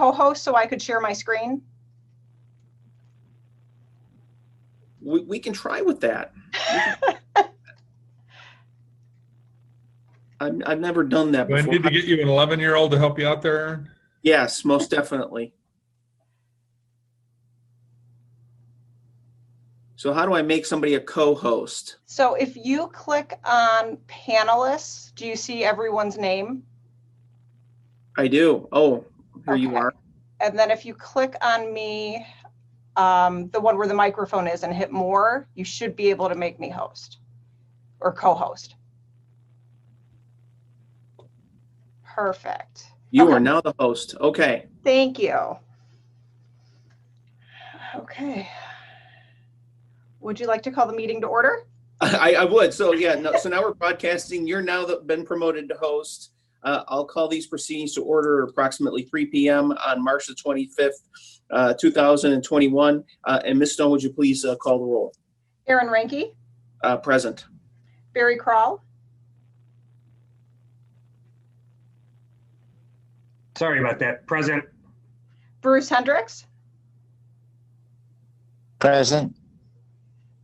co-host so I could share my screen? We can try with that. I've never done that Do I before. need to get you an 11-year-old to help you out there, Aaron? Yes, most definitely. So how do I make somebody a co-host? So if you click on panelists, do you see everyone's name? I do. Oh, here you Okay. are. And then if you click on me, the one where the microphone is, and hit more, you should be able to make me host or co-host. Perfect. You Okay. are now the host. Okay. Thank you. Okay. Would you like to call the meeting to order? I would. So yeah, no, so now we're broadcasting. You're now been promoted to host. I'll call these proceedings to order approximately 3 p.m. on March the 25th, 2021. And Ms. Stone, would you please call the roll? Aaron Ranke. Present. Barry Krall. Sorry about that. Present. Bruce Hendricks. Present.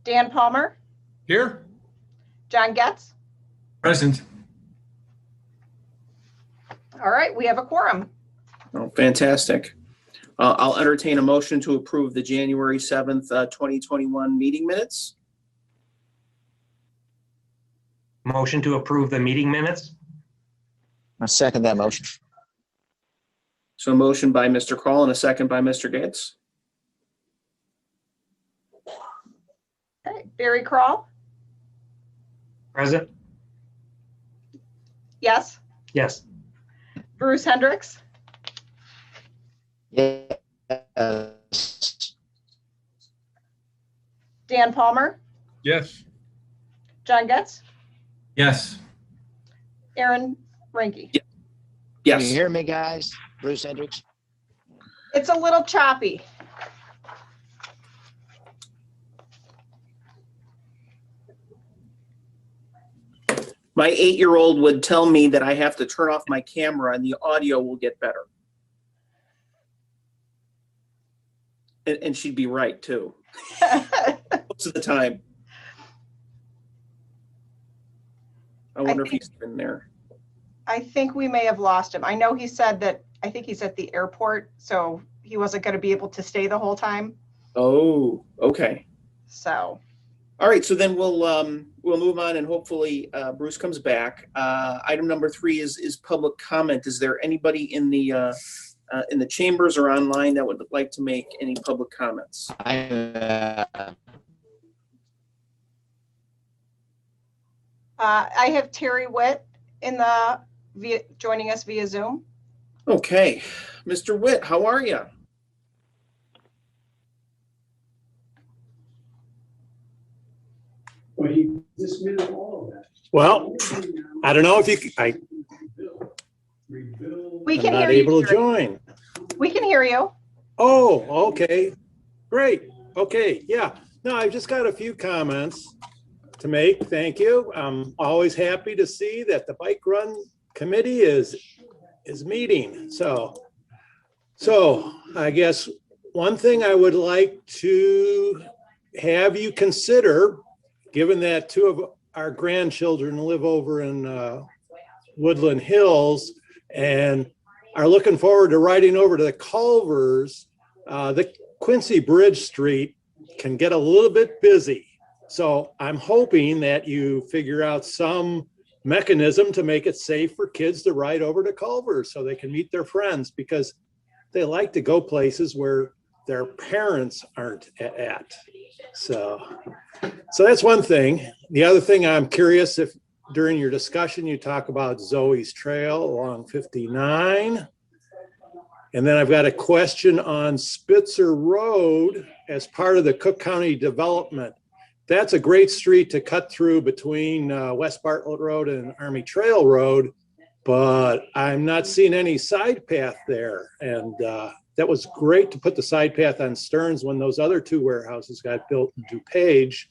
Dan Palmer. Here? John Getz. Present. All right, we have a quorum. Oh, fantastic. I'll entertain a motion to approve the January 7th, 2021 meeting minutes. Motion to approve the meeting minutes. I second that motion. So a motion by Mr. Krall and a second by Mr. Gates. Okay, Barry Krall. Present. Yes. Yes. Bruce Hendricks. Yes. Dan Palmer. Yes. John Getz. Yes. Aaron Ranke. Yeah. Can you Yes. hear me, guys? Bruce Hendricks. It's a little choppy. My 8-year-old would tell me that I have to turn off my camera and the audio will get better. And she'd be right too, most of the time. I wonder if he's in there. I think we may have lost him. I know he said that, I think he's at the airport, so he wasn't going to be able to stay the whole time. Oh, okay. So, All right, so then we'll move on and hopefully Bruce comes back. Item number 3 is public comment. Is there anybody in the chambers or online that would like to make any public comments? I have Terry Witt joining us via Zoom. Okay, Mr. Witt, how are you? Well, he dismissed all of that. Well, I don't know if you, We I'm can hear not you. able to Terry. join. We can hear you. Oh, okay. Great. Okay. Yeah. No, I've just got a few comments to make. Thank you. I'm always happy to see that the bike run committee is meeting. So I guess one thing I would like to have you consider, given that 2 of our grandchildren live over in Woodland Hills and are looking forward to riding over to the Culvers, the Quincy Bridge Street can get a little bit busy. So I'm hoping that you figure out some mechanism to make it safe for kids to ride over to Culvers so they can meet their friends, because they like to go places where their parents aren't at. So that's one thing. The other thing, I'm curious if during your discussion you talk about Zoe's Trail along 59. And then I've got a question on Spitzer Road as part of the Cook County development. That's a great street to cut through between West Bartlett Road and Army Trail Road, but I'm not seeing any side path there. And that was great to put the side path on Stearns when those other 2 warehouses got built in DuPage.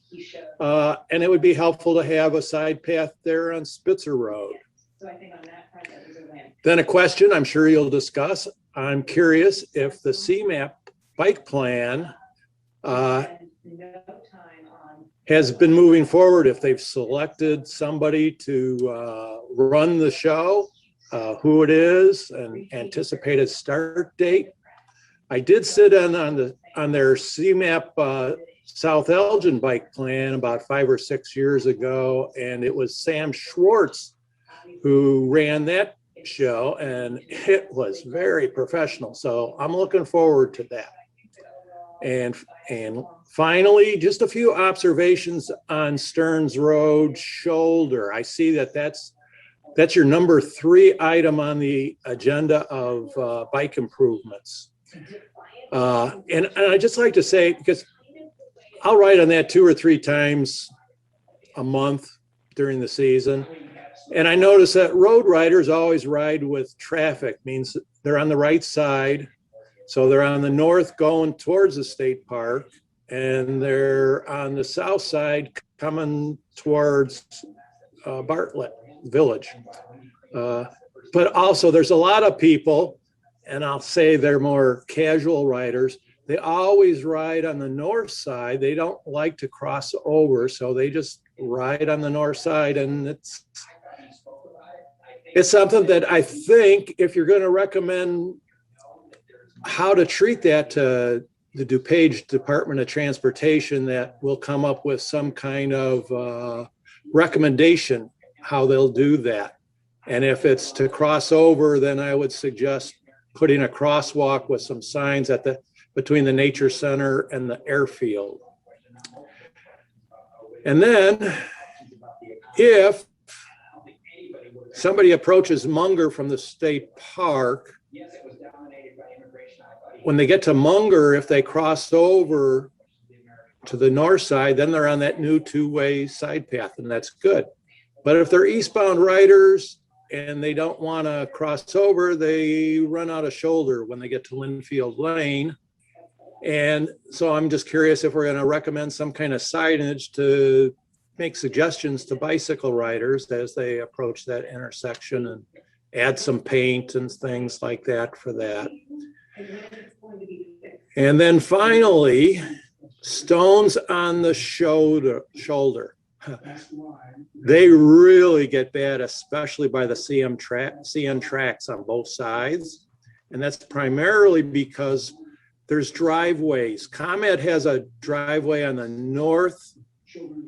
And it would be helpful to have a side path there on Spitzer Road. Then a question I'm sure you'll discuss I'm curious if the CMAP bike plan has been moving forward, if they've selected somebody to run the show, who it is, and anticipated start date. I did sit in on their CMAP South Elgin bike plan about 5 or 6 years ago, and it was Sam Schwartz who ran that show, and it was very professional. So I'm looking forward to that. And finally, just a few observations on Stearns Road shoulder. I see that that's your number 3 item on the agenda of bike improvements. And I'd just like to say, because I'll ride on that 2 or 3 times a month during the season. And I notice that road riders always ride with traffic, means they're on the right side. So they're on the north going towards the state park, and they're on the south side coming towards Bartlett Village. But also there's a lot of people, and I'll say they're more casual riders. They always ride on the north side. They don't like to cross over, so they just ride on the north side, and it's something that I think if you're going to recommend how to treat that to the DuPage Department of Transportation, that will come up with some kind of recommendation how they'll do that. And if it's to cross over, then I would suggest putting a crosswalk with some signs between the nature center and the airfield. And then if somebody approaches Munger from the state park, when they get to Munger, if they cross over to the north side, then they're on that new 2-way side path, and that's good. But if they're eastbound riders and they don't want to cross over, they run out of shoulder when they get to Linfield Lane. And so I'm just curious if we're going to recommend some kind of signage to make suggestions to bicycle riders as they approach that intersection, and add some paint and things like that for that. And then finally, stones on the shoulder. They really get bad, especially by the CN tracks on both sides. And that's primarily because there's driveways. ComEd has a driveway on the north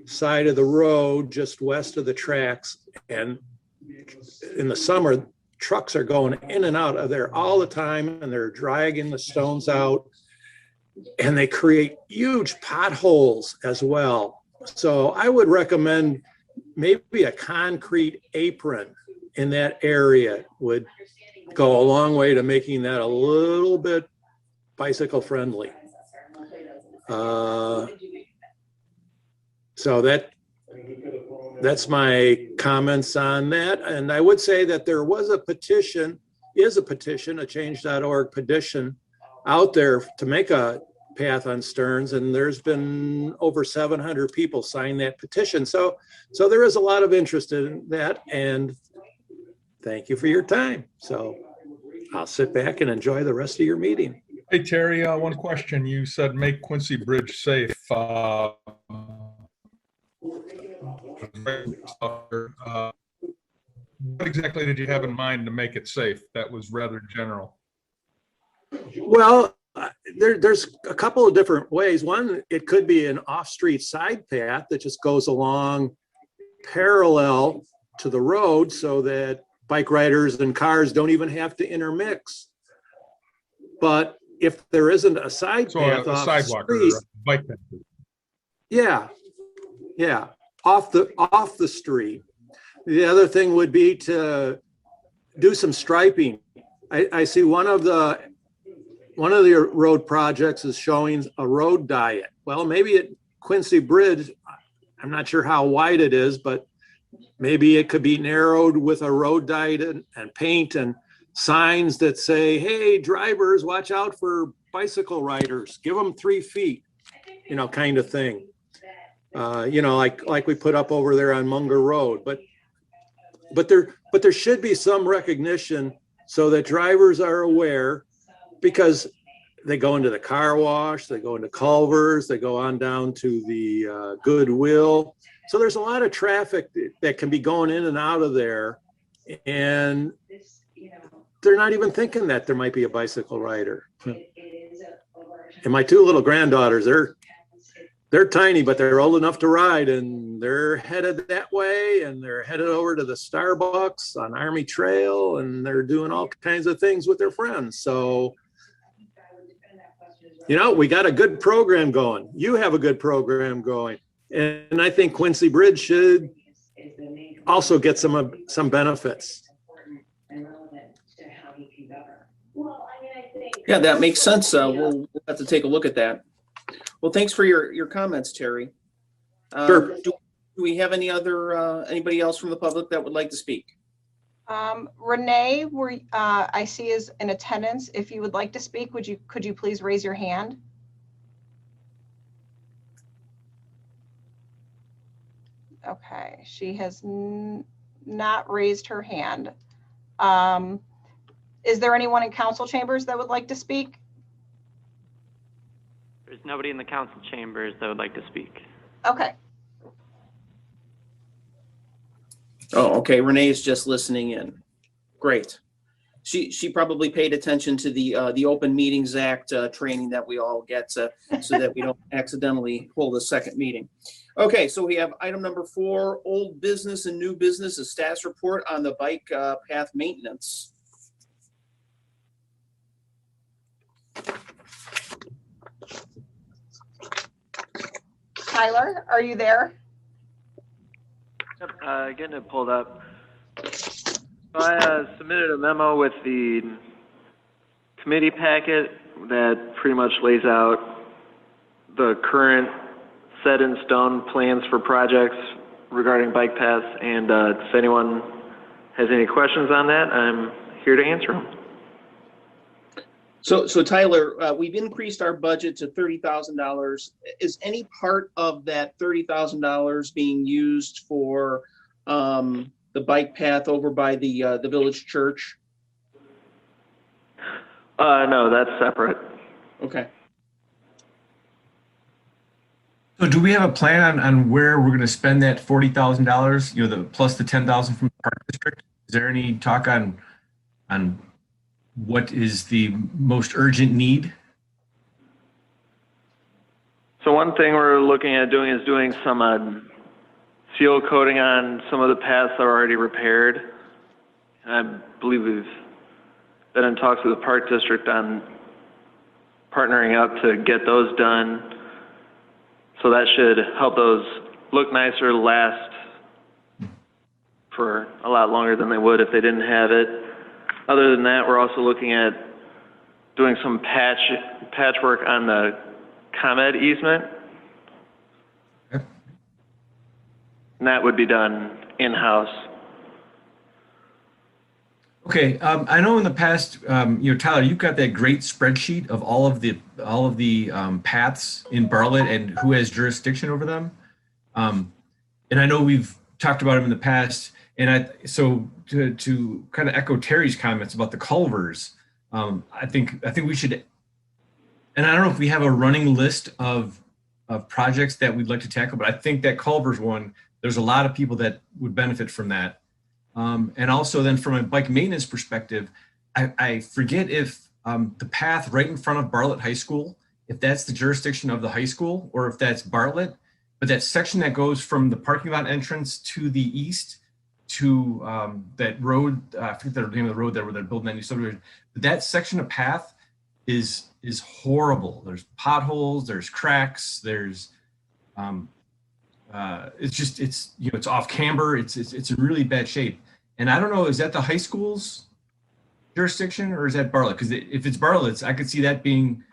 side of the road, just west of the tracks. And in the summer, trucks are going in and out of there all the time, and they're dragging the stones out, and they create huge potholes as well. So I would recommend maybe a concrete apron in that area would go a long way to making that a little bit bicycle friendly. So that's my comments on that. And I would say that there was a petition, a change.org petition out there to make a path on Stearns, and there's been over 700 people sign that petition. So there is a lot of interest in that, and thank you for your time. So I'll sit back and enjoy the rest of your meeting. Hey, Terry, one question. You said make Quincy Bridge safe. What exactly did you have in mind to make it safe? That was rather general. Well, there's a couple of different ways. One, it could be an off-street side path that just goes along parallel to the road so that bike riders and cars don't even have to intermix. But if there isn't a side path a off sidewalk the or street, a bike path. yeah, off the street. The other thing would be to do some striping. I see one of the road projects is showing a road diet. Well, maybe at Quincy Bridge, I'm not sure how wide it is, but maybe it could be narrowed with a road diet and paint and signs that say, hey, drivers, watch out for bicycle riders, give them 3 feet, kind of thing. Like we put up over there on Munger Road, but there should be some recognition so that drivers are aware because they go into the car wash, they go into Culver's, they go on down to the Goodwill. So there's a lot of traffic that can be going in and out of there. And they're not even thinking that there might be a bicycle rider. And my two little granddaughters, they're tiny, but they're old enough to ride, and they're headed that way, and they're headed over to the Starbucks on Army Trail, and they're doing all kinds of things with their friends. So, you know, we got a good program going. You have a good program going. And I think Quincy Bridge should also get some benefits. Yeah, that makes sense. We'll have to take a look at that. Well, thanks for your comments, Terry. Sure. Do we have anybody else from the public that would like to speak? Renee, I see is in attendance. If you would like to speak, could you please raise your hand? Okay, she has not raised her hand. Is there anyone in council chambers that would like to speak? There's nobody in the council chambers that would like to speak. Okay. Oh, okay. Renee is just listening in. Great. She probably paid attention to the Open Meetings Act training that we all get so that we don't accidentally hold a second meeting. Okay, so we have item number 4, old business and new business, a status report on the bike path maintenance. Tyler, are you there? Yep, getting it pulled up. So I submitted a memo with the committee packet that pretty much lays out the current set in stone plans for projects regarding bike paths, and if anyone has any questions on that, I'm here to answer them. So Tyler, we've increased our budget to $30,000. Is any part of that $30,000 being used for the bike path over by the village church? No, that's separate. Okay. So do we have a plan on where we're going to spend that $40,000, you know, the plus the 10,000 from the park district? Is there any talk on what is the most urgent need? So one thing we're looking at doing is doing some seal coating on some of the paths that are already repaired. And I believe we've been in talks with the park district on partnering up to get those done. So that should help those look nicer, last for a lot longer than they would if they didn't have it. Other than that, we're also looking at doing some patchwork on the ComEd easement. Okay. And that would be done in-house. Okay, I know in the past, you know, Tyler, you've got that great spreadsheet of all of the paths in Bartlett and who has jurisdiction over them. And I know we've talked about them in the past. And so to kind of echo Terry's comments about the culvers, I think we should. And I don't know if we have a running list of projects that we'd like to tackle, but I think that culvers one, there's a lot of people that would benefit from that. And also then from a bike maintenance perspective, I forget if the path right in front of Bartlett High School, if that's the jurisdiction of the high school or if that's Bartlett, but that section that goes from the parking lot entrance to the east to that road, I forget the name of the road there where they're building that new subdivision, but that section of path is horrible. There's potholes, there's cracks, there's it's off camber. It's in really bad shape. And I don't know, is that the high school's jurisdiction or is that Bartlett? Because if it's Bartlett's, I could see that being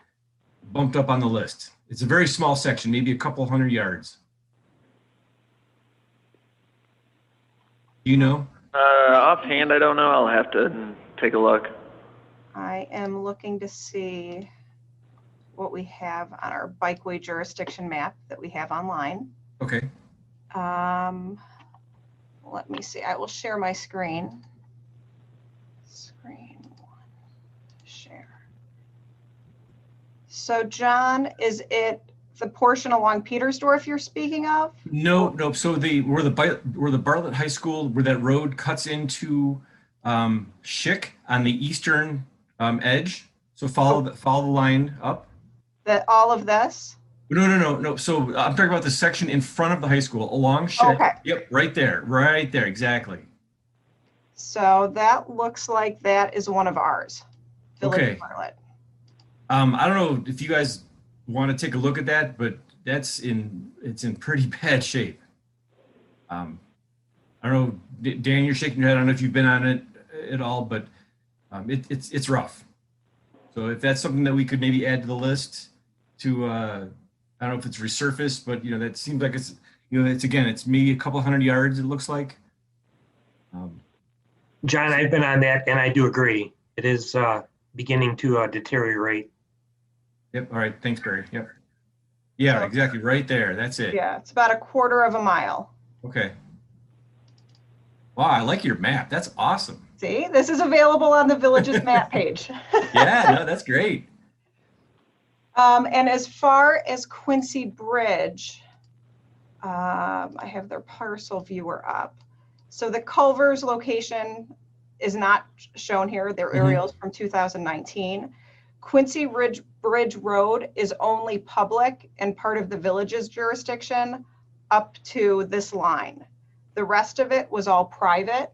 bumped up on the list. It's a very small section, maybe a couple hundred yards. You know? Offhand, I don't know. I'll have to take a look. I am looking to see what we have on our bikeway jurisdiction map that we have online. Okay. Let me see. I will share my screen. Screen 1, share. So John, is it the portion along Petersdorf you're speaking of? No, no. So where the Bartlett High School, where that road cuts into Schick on the eastern edge. So follow the line up. That all of this? No. So I'm talking about the section in front of the high school along Schick. Okay. Yep, right there, exactly. So that looks like that is one of ours. Village Okay. of Bartlett. I don't know if you guys want to take a look at that, but it's in pretty bad shape. I don't know, Dan, you're shaking your head. I don't know if you've been on it at all, but it's rough. So if that's something that we could maybe add to the list to, I don't know if it's resurfaced, but that seems like it's, it's maybe a couple 100 yards, it looks like. John, I've been on that and I do agree. It is beginning to deteriorate. Yep. All right. Thanks, Barry. Yep. Yeah, So- exactly. Right there. That's it. Yeah, it's about a quarter of a mile. Okay. Wow, I like your map. That's awesome. See, this is available on the village's map page. Yeah, no, that's great. And as far as Quincy Bridge, I have their parcel viewer up. So the Culver's location is not shown here. Their aerials from 2019. Quincy Bridge Road is only public and part of the village's jurisdiction up to this line. The rest of it was all private.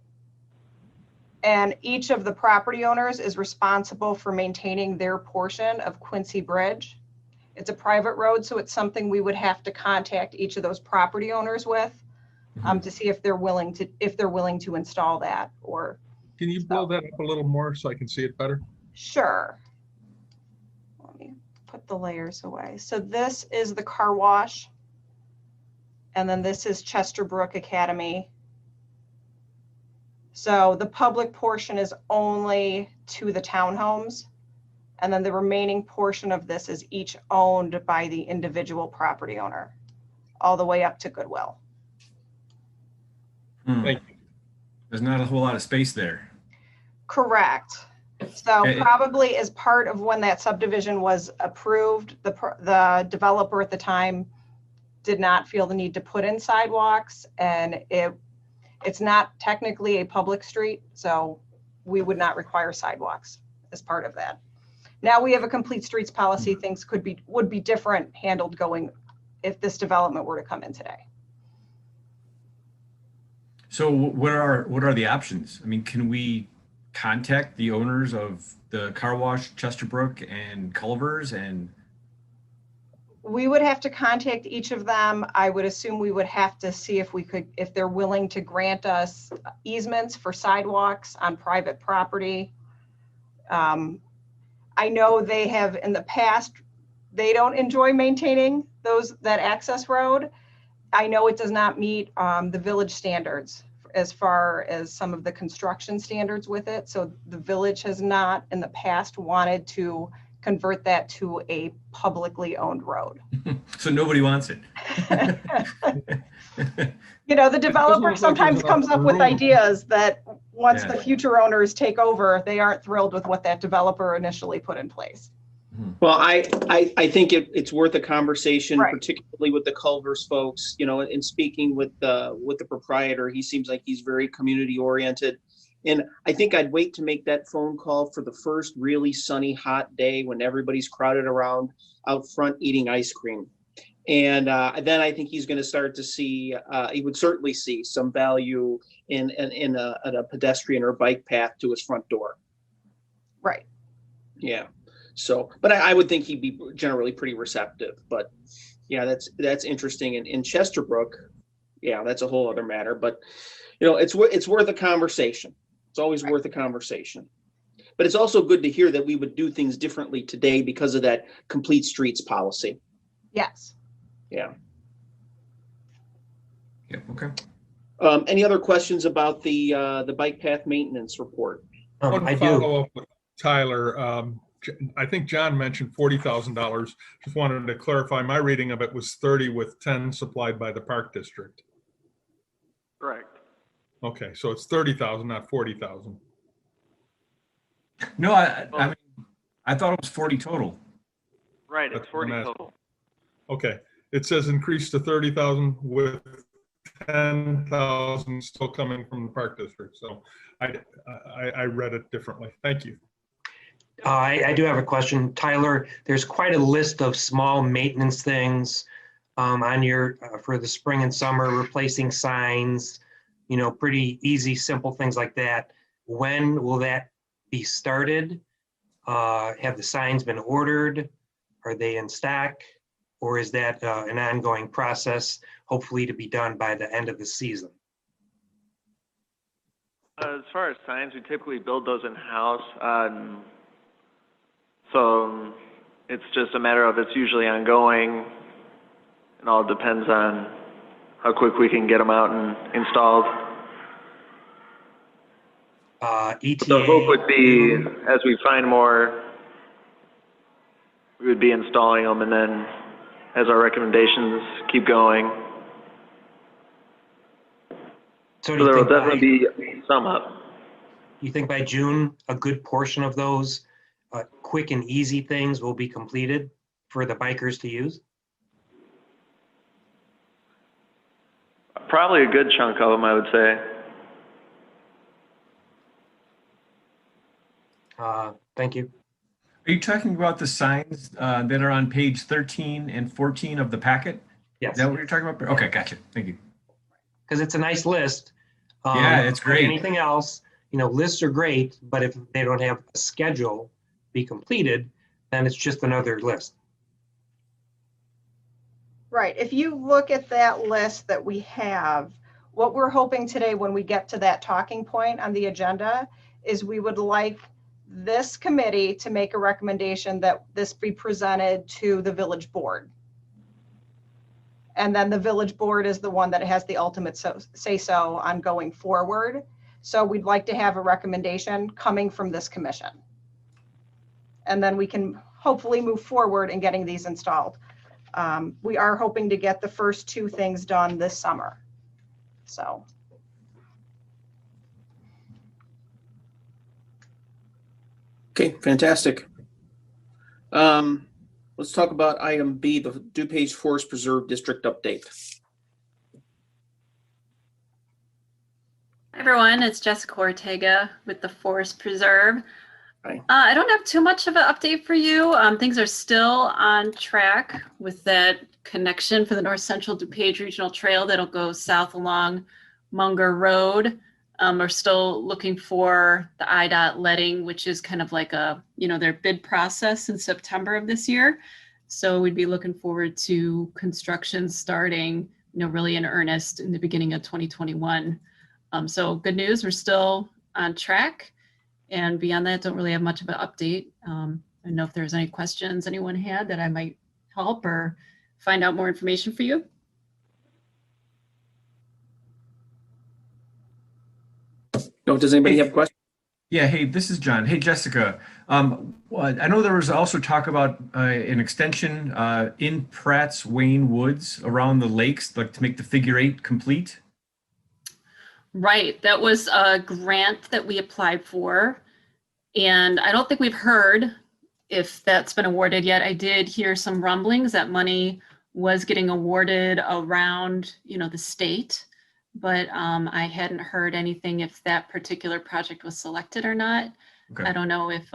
And each of the property owners is responsible for maintaining their portion of Quincy Bridge. It's a private road, so it's something we would have to contact each of those property owners with to see if they're willing to install that or. Can you blow that up a little more so I can see it better? Sure. Let me put the layers away. So this is the car wash. And then this is Chesterbrook Academy. So the public portion is only to the townhomes. And then the remaining portion of this is each owned by the individual property owner, all the way up to Goodwill. Thank you. There's not a whole lot of space there. Correct. So Eh, eh. probably as part of when that subdivision was approved, the developer at the time did not feel the need to put in sidewalks, and it's not technically a public street, so we would not require sidewalks as part of that. Now we have a complete streets policy. Things would be different handled going if this development were to come in today. So what are the options? I mean, can we contact the owners of the car wash, Chesterbrook and Culver's, and We would have to contact each of them. I would assume we would have to see if they're willing to grant us easements for sidewalks on private property. I know they have in the past, they don't enjoy maintaining that access road. I know it does not meet the village standards as far as some of the construction standards with it. So the village has not in the past wanted to convert that to a publicly owned road. so nobody wants it? The developer like sometimes there's comes a up with rule. ideas that once Yeah. the future owners take over, they aren't thrilled with what that developer initially put in place. Well, I think it's worth a conversation, Right. particularly with the Culver's folks, in speaking with the proprietor. He seems like he's very community oriented. And I think I'd wait to make that phone call for the first really sunny, hot day when everybody's crowded around out front eating ice cream. And then I think he's going to start to see, he would certainly see some value in a pedestrian or bike path to his front door. Right. Yeah. So, but I would think he'd be generally pretty receptive. But yeah, that's interesting. And in Chesterbrook, yeah, that's a whole other matter. But it's worth a conversation. It's always worth a conversation. But it's also good to hear that we would do things differently today because of that complete streets policy. Yes. Yeah. Yeah. Okay. Any other questions about the bike path maintenance report? One I do. follow-up with Tyler. I think John mentioned $40,000. Just wanted to clarify, my reading of it was 30 with 10 supplied by the Park District. Correct. Okay, so it's 30,000, not 40,000. No, I mean, I thought it was 40 total. Right, it's That's what I'm 40 asking. total. Okay, it says increase to 30,000 with 10,000 still coming from the park district. So I read it differently. Thank you. I do have a question. Tyler, there's quite a list of small maintenance things on your, for the spring and summer, replacing signs, you know, pretty easy, simple things like that. When will that be started? Have the signs been ordered? Are they in stock? Or is that an ongoing process, hopefully to be done by the end of the season? As far as signs, we typically build those in-house. So it's just a matter of, it's usually ongoing. It all depends on how quick we can get them out and installed. ETA. The hope would be, as we find more, we would be installing them, and then as our recommendations keep going. So So there will definitely be some up. you think by June, a good portion of those quick and easy things will be completed for the bikers to use? Probably a good chunk of them, I would say. Thank you. Are you talking about the signs that are on page 13 and 14 of the packet? Yes, Is that what you're talking about? Okay, gotcha. Thank you. because it's a nice list. Yeah, it's like great. Anything else, you know, lists are great, but if they don't have a schedule be completed, then it's just another list. Right. If you look at that list that we have, what we're hoping today when we get to that talking point on the agenda is we would like this committee to make a recommendation that this be presented to the village board. And then the village board is the one that has the ultimate say-so on going forward. So we'd like to have a recommendation coming from this commission. And then we can hopefully move forward in getting these installed. We are hoping to get the first two things done this summer. So. Okay, fantastic. Let's talk about item B, the DuPage Forest Preserve District update. Hi everyone, it's Jessica Ortega with the Forest Preserve. Hi. I don't have too much of an update for you. Things are still on track with that connection for the North Central DuPage Regional Trail that'll go south along Munger Road. We're still looking for the IDOT letting, which is kind of like a, their bid process in September of this year. So we'd be looking forward to construction starting, really in earnest in the beginning of 2021. So good news, we're still on track. And beyond that, don't really have much of an update. I don't know if there's any questions anyone had that I might help or find out more information for you. No, does anybody have questions? Yeah, hey, this is John. Hey, Jessica. I know there was also talk about an extension in Pratt's Wayne Woods around the lakes, like to make the figure 8 complete. Right, that was a grant that we applied for. And I don't think we've heard if that's been awarded yet. I did hear some rumblings that money was getting awarded around, the state, but I hadn't heard anything if that particular project was selected or not. Okay. I don't know if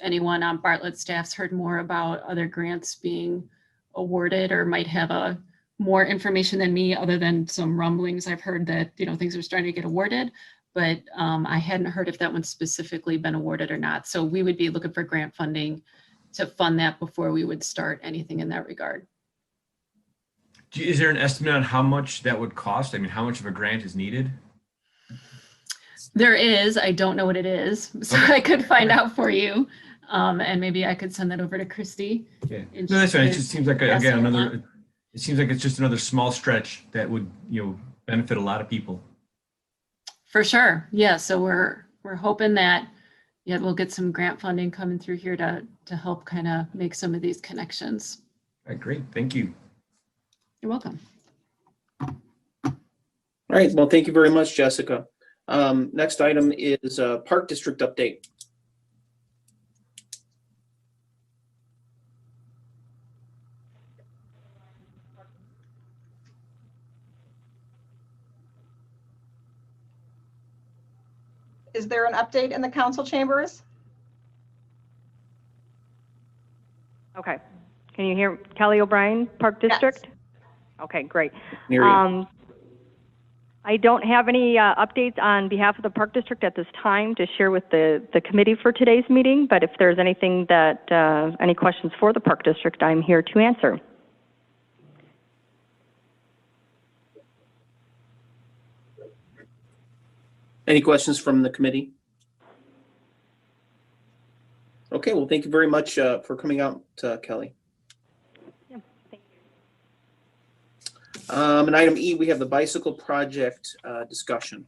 anyone on Bartlett staff's heard more about other grants being awarded or might have more information than me other than some rumblings. I've heard that, things are starting to get awarded, but I hadn't heard if that one's specifically been awarded or not. So we would be looking for grant funding to fund that before we would start anything in that regard. Is there an estimate on how much that would cost? I mean, how much of a grant is needed? There is. I don't know what it is, so okay. I could find out for you. And maybe I could send that over to Christy. Yeah. No, that's fine. It just seems like, again, it seems like it's just another small stretch that would, benefit a lot of people. For sure. Yeah. So we're hoping that, we'll get some grant funding coming through here to help kind of make some of these connections. All right, great. Thank you. You're welcome. All right. Well, thank you very much, Jessica. Next item is Park District update. Is there an update in the council chambers? Okay. Can you hear Kelly O'Brien, Park Yes. District? Okay, great. Hear you. I don't have any updates on behalf of the Park District at this time to share with the committee for today's meeting, but if there's anything that, any questions for the Park District, I'm here to answer. Any questions from the committee? Okay, well, thank you very much for coming out, Kelly. Yeah, thank you. And item E, we have the bicycle project discussion.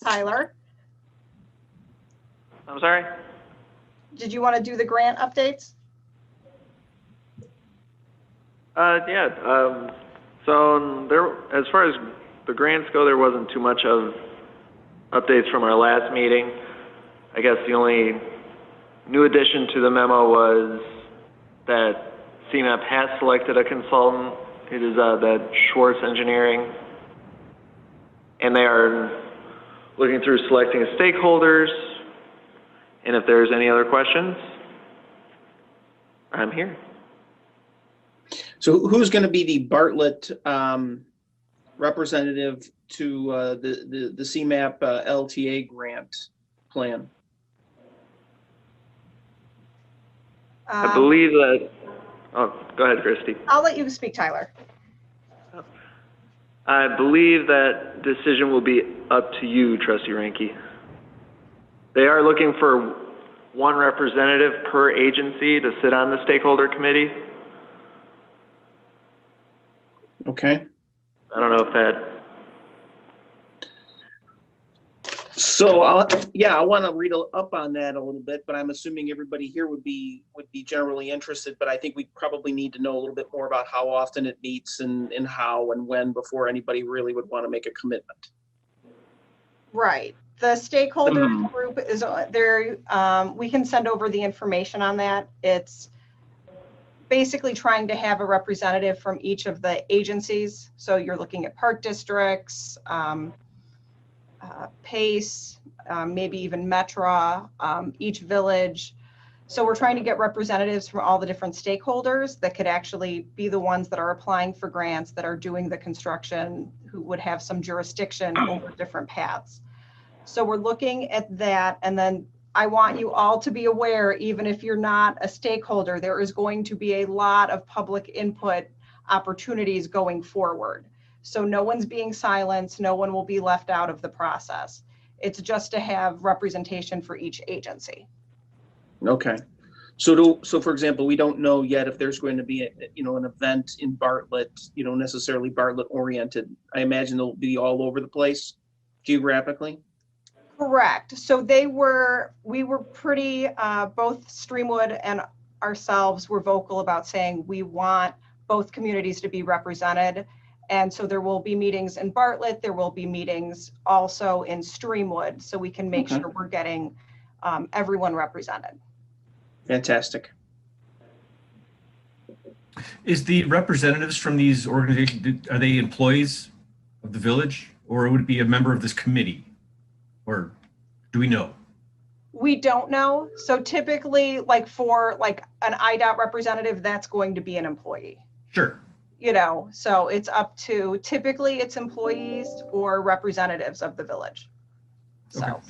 Tyler, I'm sorry? did you want to do the grant updates? Yeah, so there, as far as the grants go, there wasn't too much of updates from our last meeting. I guess the only new addition to the memo was that CMAP has selected a consultant. It is that Schwartz Engineering. And they are looking through selecting stakeholders. And if there's any other questions, I'm here. So who's going to be the Bartlett representative to the CMAP LTA grant plan? I believe that, oh, go ahead, Christy. I'll let you speak, Tyler. I believe that decision will be up to you, Trustee Ranke. They are looking for one representative per agency to sit on the stakeholder committee. Okay. I don't know if that, So I want to read up on that a little bit, but I'm assuming everybody here would be generally interested. But I think we probably need to know a little bit more about how often it meets and how and when before anybody really would want to make a commitment. Right. The stakeholder group is there. We can send over the information on that. It's basically trying to have a representative from each of the agencies. So you're looking at park districts, PACE, maybe even Metra, each village. So we're trying to get representatives from all the different stakeholders that could actually be the ones that are applying for grants, that are doing the construction, who would have some jurisdiction over different paths. So we're looking at that. And then I want you all to be aware, even if you're not a stakeholder, there is going to be a lot of public input opportunities going forward. So no one's being silenced, no one will be left out of the process. It's just to have representation for each agency. Okay. So for example, we don't know yet if there's going to be an event in Bartlett, necessarily Bartlett oriented. I imagine they'll be all over the place geographically. Correct. So we were pretty, both Streamwood and ourselves were vocal about saying we want both communities to be represented. And so there will be meetings in Bartlett, there will be meetings also in Streamwood, so we can make sure we're getting everyone represented. Fantastic. Is the representatives from these organizations, are they employees of the village, or would it be a member of this committee? Or do we know? We don't know. So typically, for an IDOT representative, that's going to be an employee. Sure. So it's up to, typically it's employees or representatives of the village. So.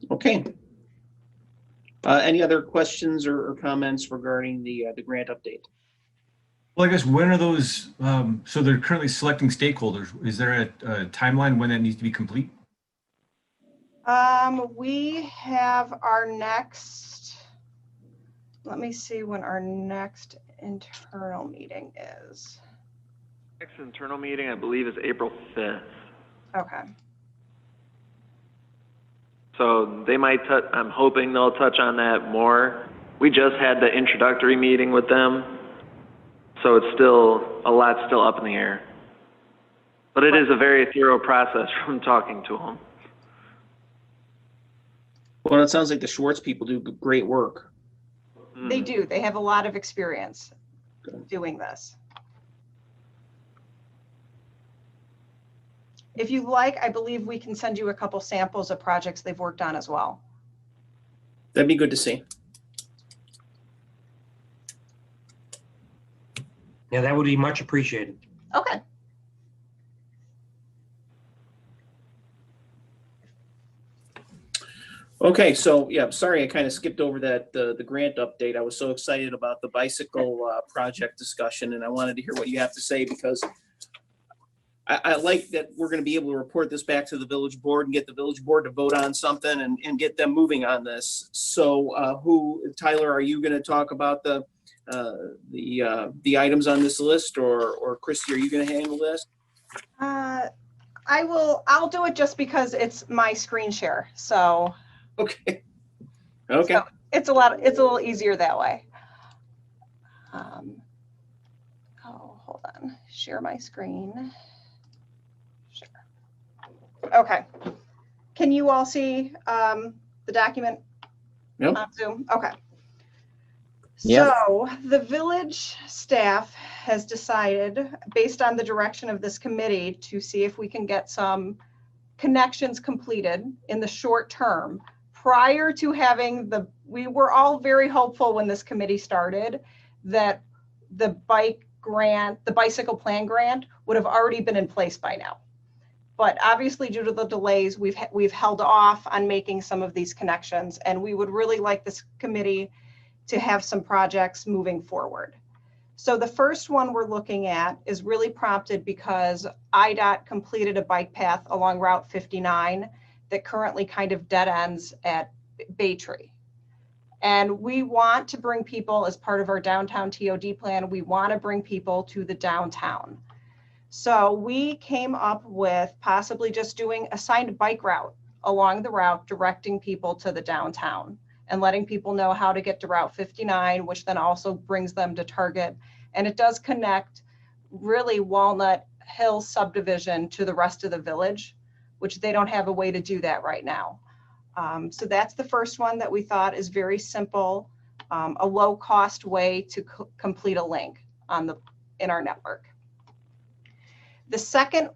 Okay. Any other questions or comments regarding the grant update? Well, I guess when are those, so they're currently selecting stakeholders. Is there a timeline when that needs to be complete? We have our next, let me see when our next internal meeting is. next internal meeting, I believe, is April 5th. Okay. So they might I'm hoping they'll touch on that more. We just had the introductory meeting with them. So it's still, a lot's still up in the air. But it is a very thorough process from talking to them. Well, it sounds like the Schwartz people do great work. They do. They have a lot of experience doing this. If you like, I believe we can send you a couple samples of projects they've worked on as well. That'd be good to see. Yeah, that would be much appreciated. Okay. Okay, so yeah, sorry I kind of skipped over that the grant update. I was so excited about the bicycle project discussion, and I wanted to hear what you have to say because I like that we're going to be able to report this back to the village board and get the village board to vote on something and get them moving on this. So, Tyler, are you going to talk about the items on this list, or Christy, are you going to handle this? I'll do it just because it's my screen share. So. Okay. Okay. So it's a little easier that way. Oh, hold on. Share my screen. Share. Okay. Can you all see the document Yep. on Zoom? Okay. Yep. So the village staff has decided, based on the direction of this committee, to see if we can get some connections completed in the short term. Prior to having we were all very hopeful when this committee started that the bicycle plan grant would have already been in place by now. But obviously due to the delays, we've held off on making some of these connections, and we would really like this committee to have some projects moving forward. So the first one we're looking at is really prompted because IDOT completed a bike path along Route 59 that currently kind of dead ends at Baytree. And we want to bring people, as part of our downtown TOD plan, we want to bring people to the downtown. So we came up with possibly just doing a assigned bike route along the route, directing people to the downtown and letting people know how to get to Route 59, which then also brings them to Target. And it does connect really Walnut Hill subdivision to the rest of the village, which they don't have a way to do that right now. So that's the first one that we thought is very simple, a low cost way to complete a link in our network. The second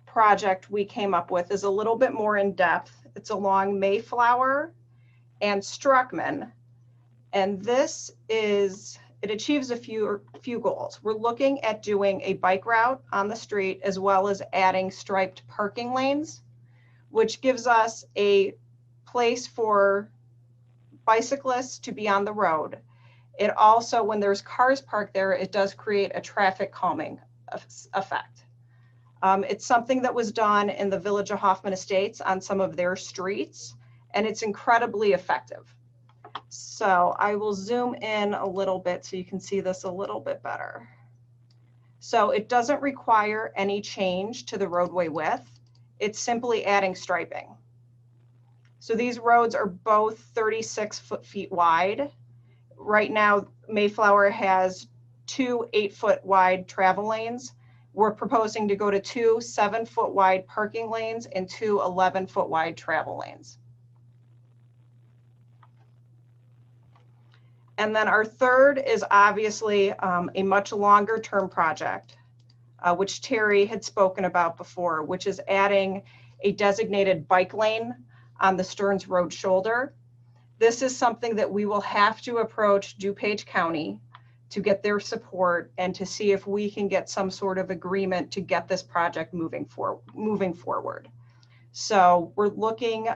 project we came up with is a little bit more in depth. It's along Mayflower and Struckman. And it achieves a few goals. We're looking at doing a bike route on the street as well as adding striped parking lanes, which gives us a place for bicyclists to be on the road. It also, when there's cars parked there, it does create a traffic calming effect. It's something that was done in the Village of Hoffman Estates on some of their streets, and it's incredibly effective. So I will zoom in a little bit so you can see this a little bit better. So it doesn't require any change to the roadway width. It's simply adding striping. So these roads are both 36 feet wide. Right now, Mayflower has 2 8-foot wide travel lanes. We're proposing to go to 2 7-foot wide parking lanes and 2 11-foot wide travel lanes. And then our third is obviously a much longer term project, which Terry had spoken about before, which is adding a designated bike lane on the Stearns Road shoulder. This is something that we will have to approach DuPage County to get their support and to see if we can get some sort of agreement to get this project moving forward. So we're looking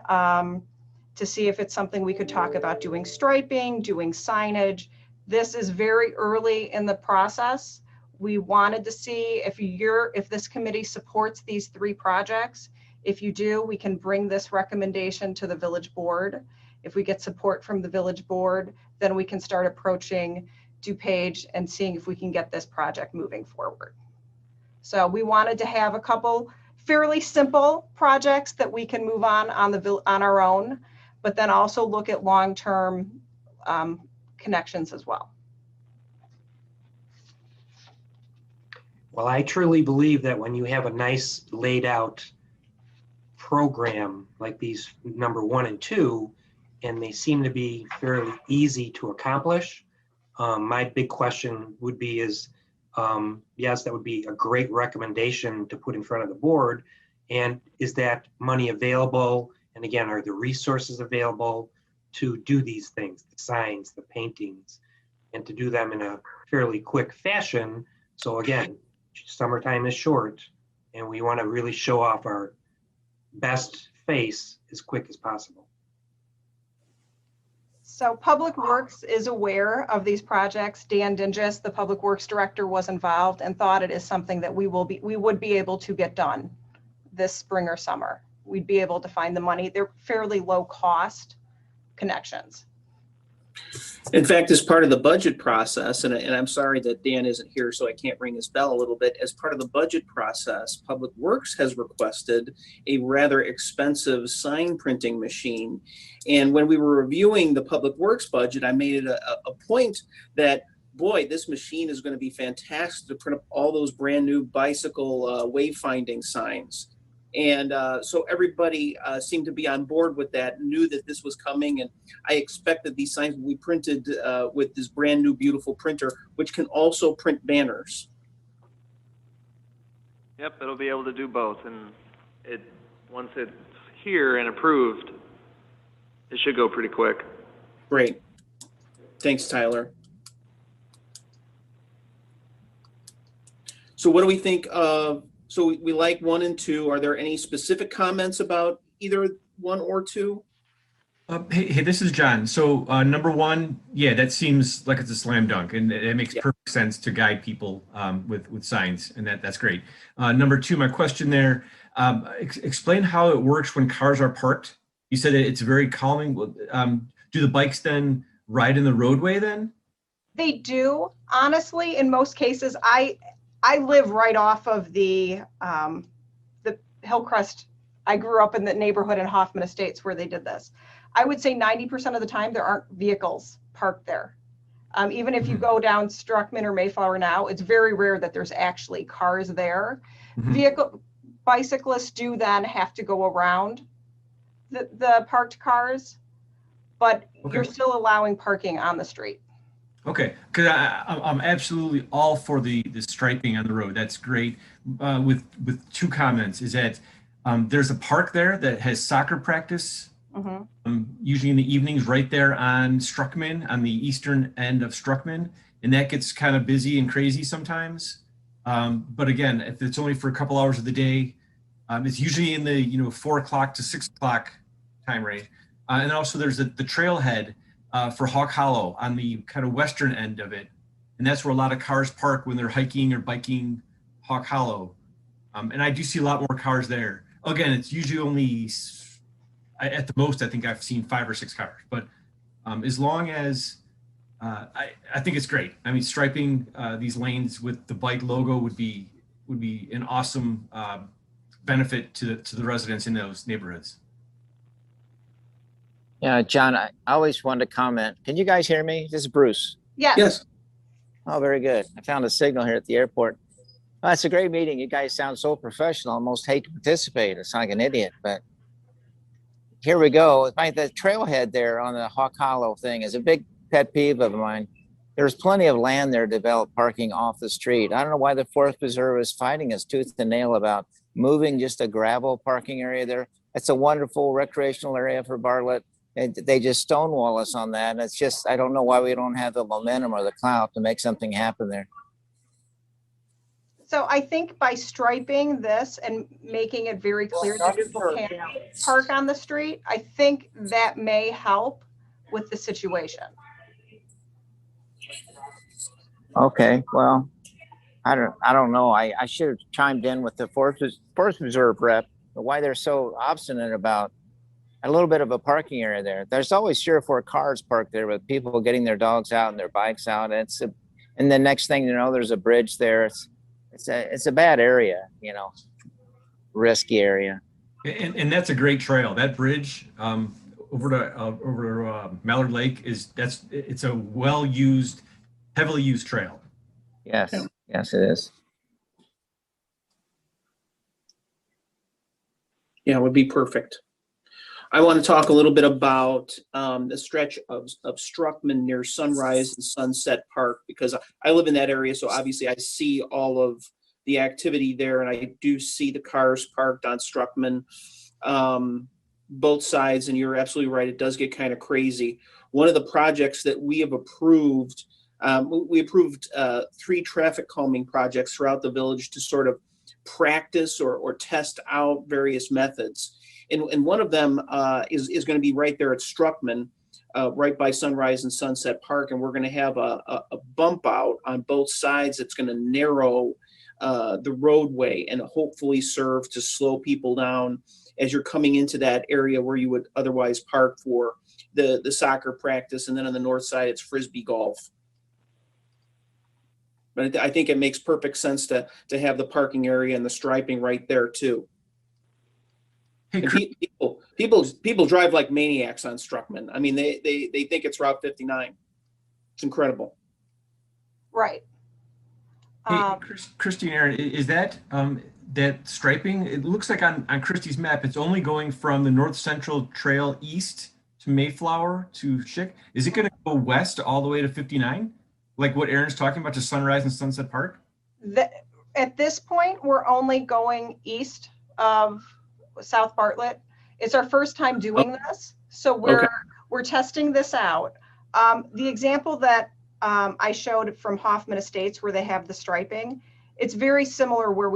to see if it's something we could talk about doing striping, doing signage. This is very early in the process. We wanted to see if this committee supports these 3 projects. If you do, we can bring this recommendation to the village board. If we get support from the village board, then we can start approaching DuPage and seeing if we can get this project moving forward. So we wanted to have a couple fairly simple projects that we can move on our own, but then also look at long-term connections as well. Well, I truly believe that when you have a nice laid out program like these number 1 and 2, and they seem to be fairly easy to accomplish, my big question would be is, yes, that would be a great recommendation to put in front of the board. And is that money available? And again, are the resources available to do these things, the signs, the paintings, and to do them in a fairly quick fashion? So again, summertime is short, and we want to really show off our best face as quick as possible. So Public Works is aware of these projects. Dan Dinges, the Public Works Director, was involved and thought it is something that we would be able to get done this spring or summer. We'd be able to find the money. They're fairly low cost connections. In fact, as part of the budget process, and I'm sorry that Dan isn't here, so I can't ring his bell a little bit. As part of the budget process, Public Works has requested a rather expensive sign printing machine. And when we were reviewing the Public Works budget, I made it a point that, boy, this machine is going to be fantastic to print up all those brand new bicycle wayfinding signs. And so everybody seemed to be on board with that, knew that this was coming. And I expect that these signs will be printed with this brand new, beautiful printer, which can also print banners. Yep, it'll be able to do both. And once it's here and approved, it should go pretty quick. Great. Thanks, Tyler. So what do we think of? So we like 1 and 2. Are there any specific comments about either 1 or 2? Hey, this is John. So number 1, yeah, that seems like it's a slam dunk, and it makes perfect sense to guide people with signs, and that's great. Number 2, my question there, explain how it works when cars are parked. You said that it's very calming. Do the bikes then ride in the roadway then? They do. Honestly, in most cases, I live right off of the Hillcrest. I grew up in the neighborhood in Hoffman Estates where they did this. I would say 90% of the time there aren't vehicles parked there. Even if you go down Struckman or Mayflower now, it's very rare that there's actually cars there. Bicyclists do then have to go around the parked cars, but you're still allowing parking on the street. Okay, because I'm absolutely all for the striping on the road. That's great. With 2 comments is that there's a park there that has soccer practice, usually in the evenings, right there on Struckman, on the eastern end of Struckman, and that gets kind of busy and crazy sometimes. But again, if it's only for a couple hours of the day, it's usually in the 4 o'clock to 6 o'clock time range. And also there's the trailhead for Hawk Hollow on the kind of western end of it. And that's where a lot of cars park when they're hiking or biking Hawk Hollow. And I do see a lot more cars there. Again, it's usually only, at the most, I think I've seen 5 or 6 cars. But as long as, I think it's great. I mean, striping these lanes with the bike logo would be an awesome benefit to the residents in those neighborhoods. Yeah, John, I always wanted to comment. Can you guys hear me? This is Bruce. Yes. Yes. Oh, very good. I found a signal here at the airport. Oh, it's a great meeting. You guys sound so professional. I almost hate to participate. I sound like an idiot, but here we go. The trailhead there on the Hawk Hollow thing is a big pet peeve of mine. There's plenty of land there to develop parking off the street. I don't know why the Forest Preserve is fighting us tooth and nail about moving just a gravel parking area there. It's a wonderful recreational area for Bartlett. And they just stonewall us on that. And it's just, I don't know why we don't have the momentum or the clout to make something happen there. So I think by striping this and making it very clear that people can't park on the street, I think that may help with the situation. Okay, well, I don't know. I should have chimed in with the Forest Preserve rep, but why they're so obstinate about a little bit of a parking area there. There's always 3 or 4 cars parked there with people getting their dogs out and their bikes out. And the next thing you know, there's a bridge there. It's a bad area, risky area. And that's a great trail. That bridge over to Mallard Lake it's a well-used, heavily used trail. Yes, yes, it is. Yeah, it would be perfect. I want to talk a little bit about the stretch of Struckman near Sunrise and Sunset Park, because I live in that area, so obviously I see all of the activity there, and I do see the cars parked on Struckman, both sides, and you're absolutely right, it does get kind of crazy. One of the projects that we have approved, we approved 3 traffic calming projects throughout the village to sort of practice or test out various methods. And one of them is going to be right there at Struckman, right by Sunrise and Sunset Park. And we're going to have a bump out on both sides that's going to narrow the roadway and hopefully serve to slow people down as you're coming into that area where you would otherwise park for the soccer practice. And then on the north side, it's Frisbee golf. But I think it makes perfect sense to have the parking area and the striping right there too. Hey, And people drive like maniacs on Struckman. I mean, they think it's Route 59. It's incredible. Right. Hey, Christy and Aaron, is that that striping? It looks like on Christy's map, it's only going from the North Central Trail east to Mayflower to Schick. Is it going to go west all the way to 59? Like what Aaron's talking about to Sunrise and Sunset Park? At this point, we're only going east of South Bartlett. It's our first time doing this, so we're testing this out. The example that I showed from Hoffman Estates, where they have the striping, it's very similar where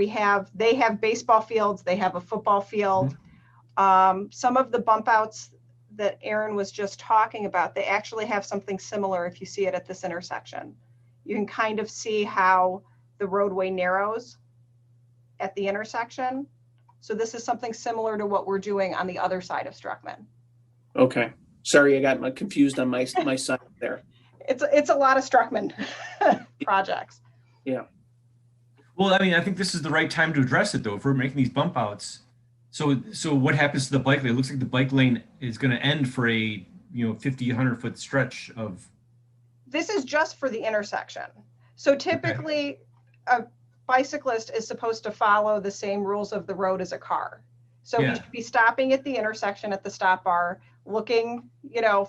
they have baseball fields, they have a football field. Some of the bump outs that Aaron was just talking about, they actually have something similar if you see it at this intersection. You can kind of see how the roadway narrows at the intersection. So this is something similar to what we're doing on the other side of Struckman. Okay. Sorry, I got confused on my side there. It's a lot of Struckman projects. Yeah. Well, I mean, I think this is the right time to address it, though. If we're making these bump outs, so what happens to the bike lane? It looks like the bike lane is going to end for a 50, 100-foot stretch of. This is just for the intersection. So typically, a bicyclist is supposed to follow the same rules of the road as a car. So he should be stopping at the intersection at the stop bar, looking,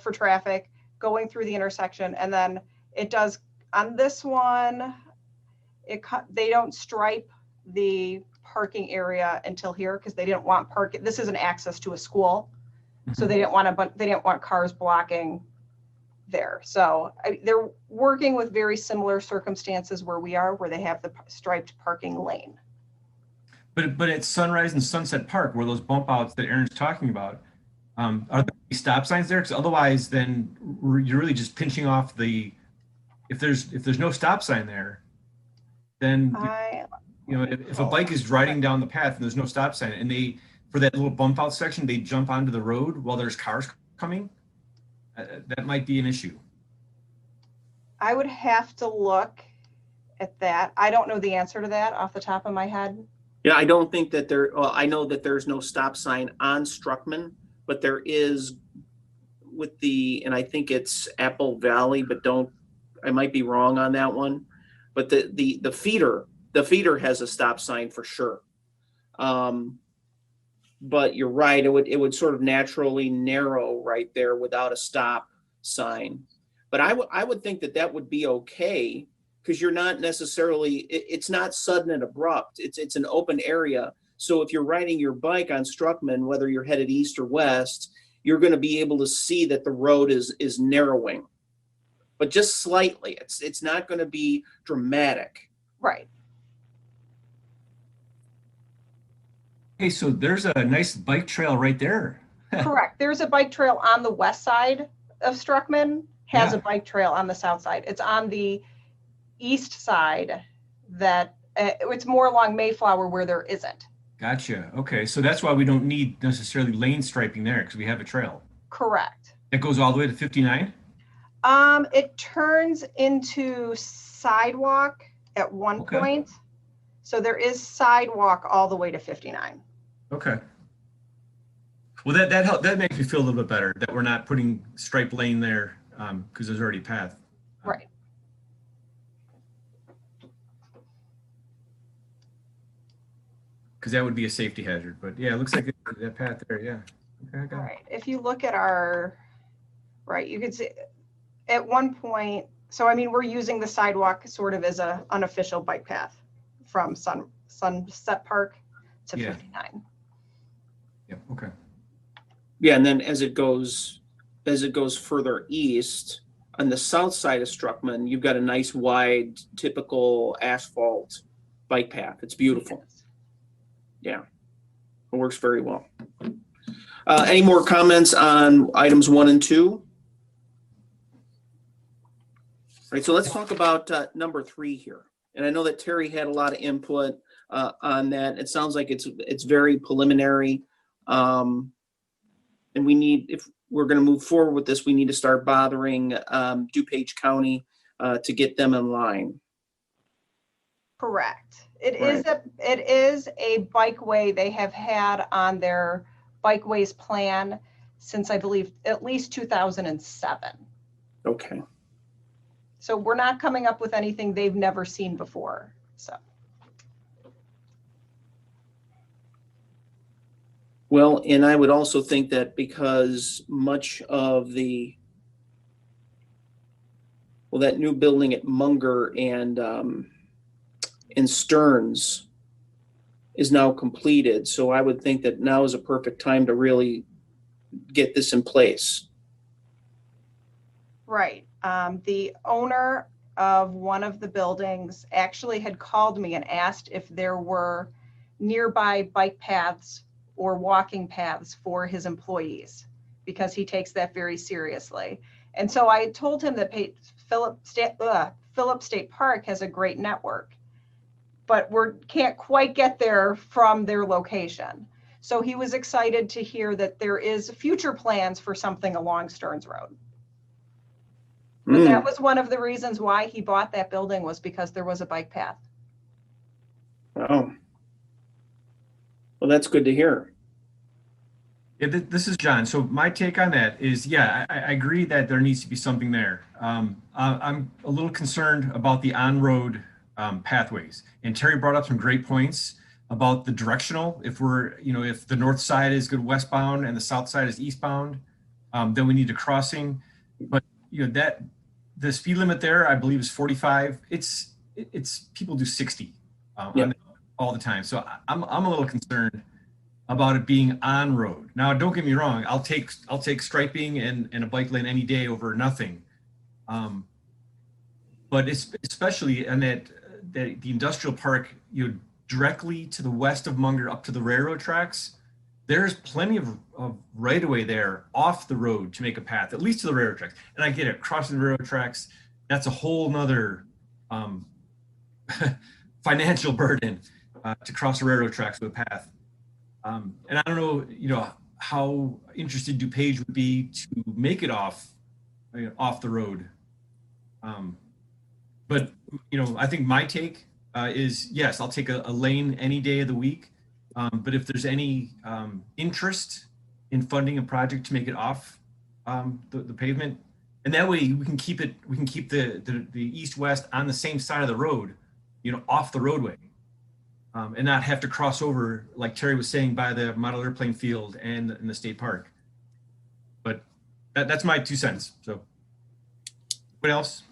for traffic, going through the intersection, and then it does on this one. They don't stripe the parking area until here because they didn't want parking. This is an access to a school, so they didn't want cars blocking there. So they're working with very similar circumstances where we are, where they have the striped parking lane. But at Sunrise and Sunset Park, where those bump outs that Aaron's talking about, are there any stop signs there? Because otherwise, then you're really just pinching off the. If there's no stop sign there, then if a bike is riding down the path and there's no stop sign, and for that little bump out section, they jump onto the road while there's cars coming, that might be an issue. I would have to look at that. I don't know the answer to that off the top of my head. Yeah, I don't think that I know that there's no stop sign on Struckman, but there is and I think it's Apple Valley, but I might be wrong on that one. But the feeder has a stop sign for sure. But you're right, it would sort of naturally narrow right there without a stop sign. But I would think that would be okay, because you're not necessarily, it's not sudden and abrupt. It's an open area. So if you're riding your bike on Struckman, whether you're headed east or west, you're going to be able to see that the road is narrowing, but just slightly. It's not going to be dramatic. Right. Hey, so there's a nice bike trail right there. Correct. There's a bike trail on the west side of Struckman, has a bike trail on the south side. It's on the east side that it's more along Mayflower where there isn't. Gotcha. Okay, so that's why we don't need necessarily lane striping there, because we have a trail. Correct. It goes all the way to 59? It turns into sidewalk at one point. So there is sidewalk all the way to 59. Okay. Well, that makes me feel a little bit better that we're not putting stripe lane there, because there's already path. Right. because that would be a safety hazard. But yeah, it looks like that path there. Yeah. Okay, I got All it. right, if you look at our, right, you could see at one point, so I mean, we're using the sidewalk sort of as a unofficial bike path from Sunset Park to Yeah. 59. Yeah. Okay. Yeah, and then as it goes further east, on the south side of Struckman, you've got a nice wide, typical asphalt bike path. It's beautiful. Yeah, it works very well. Any more comments on items 1 and 2? All right, so let's talk about number 3 here. And I know that Terry had a lot of input on that. It sounds like it's very preliminary. And we need, if we're going to move forward with this, we need to start bothering DuPage County to get them in line. Correct. It is a bikeway they have had on their bikeways plan since I believe at least 2007. Okay. So we're not coming up with anything they've never seen before. So. Well, and I would also think that because much of that new building at Munger and Stearns is now completed. So I would think that now is a perfect time to really get this in place. Right. The owner of one of the buildings actually had called me and asked if there were nearby bike paths or walking paths for his employees, because he takes that very seriously. And so I told him that Phillip State Park has a great network, but we can't quite get there from their location. So he was excited to hear that there is future plans for something along Stearns Road. But that was one of the reasons why he bought that building, was because there was a bike path. Oh. Well, that's good to hear. Yeah, this is John. So my take on that is, yeah, I agree that there needs to be something there. I'm a little concerned about the on-road pathways. And Terry brought up some great points about the directional. If if the north side is good westbound and the south side is eastbound, then we need a crossing. But that the speed limit there, I believe, is 45. It's people do 60 all the time. So I'm a little concerned about it being on road. Now, don't get me wrong. I'll take striping and a bike lane any day over nothing. But especially in the industrial park, directly to the west of Munger up to the railroad tracks, there's plenty of right of way there off the road to make a path, at least to the railroad tracks. And I get it, crossing the railroad tracks, that's a whole nother financial burden to cross the railroad tracks with a path. And I don't know, how interested DuPage would be to make it off the road. But I think my take is, yes, I'll take a lane any day of the week. But if there's any interest in funding a project to make it off the pavement, and that way we can keep the east-west on the same side of the road, off the roadway, and not have to cross over, like Terry was saying, by the model airplane field and in the state park. But that's my 2 cents. So, what else?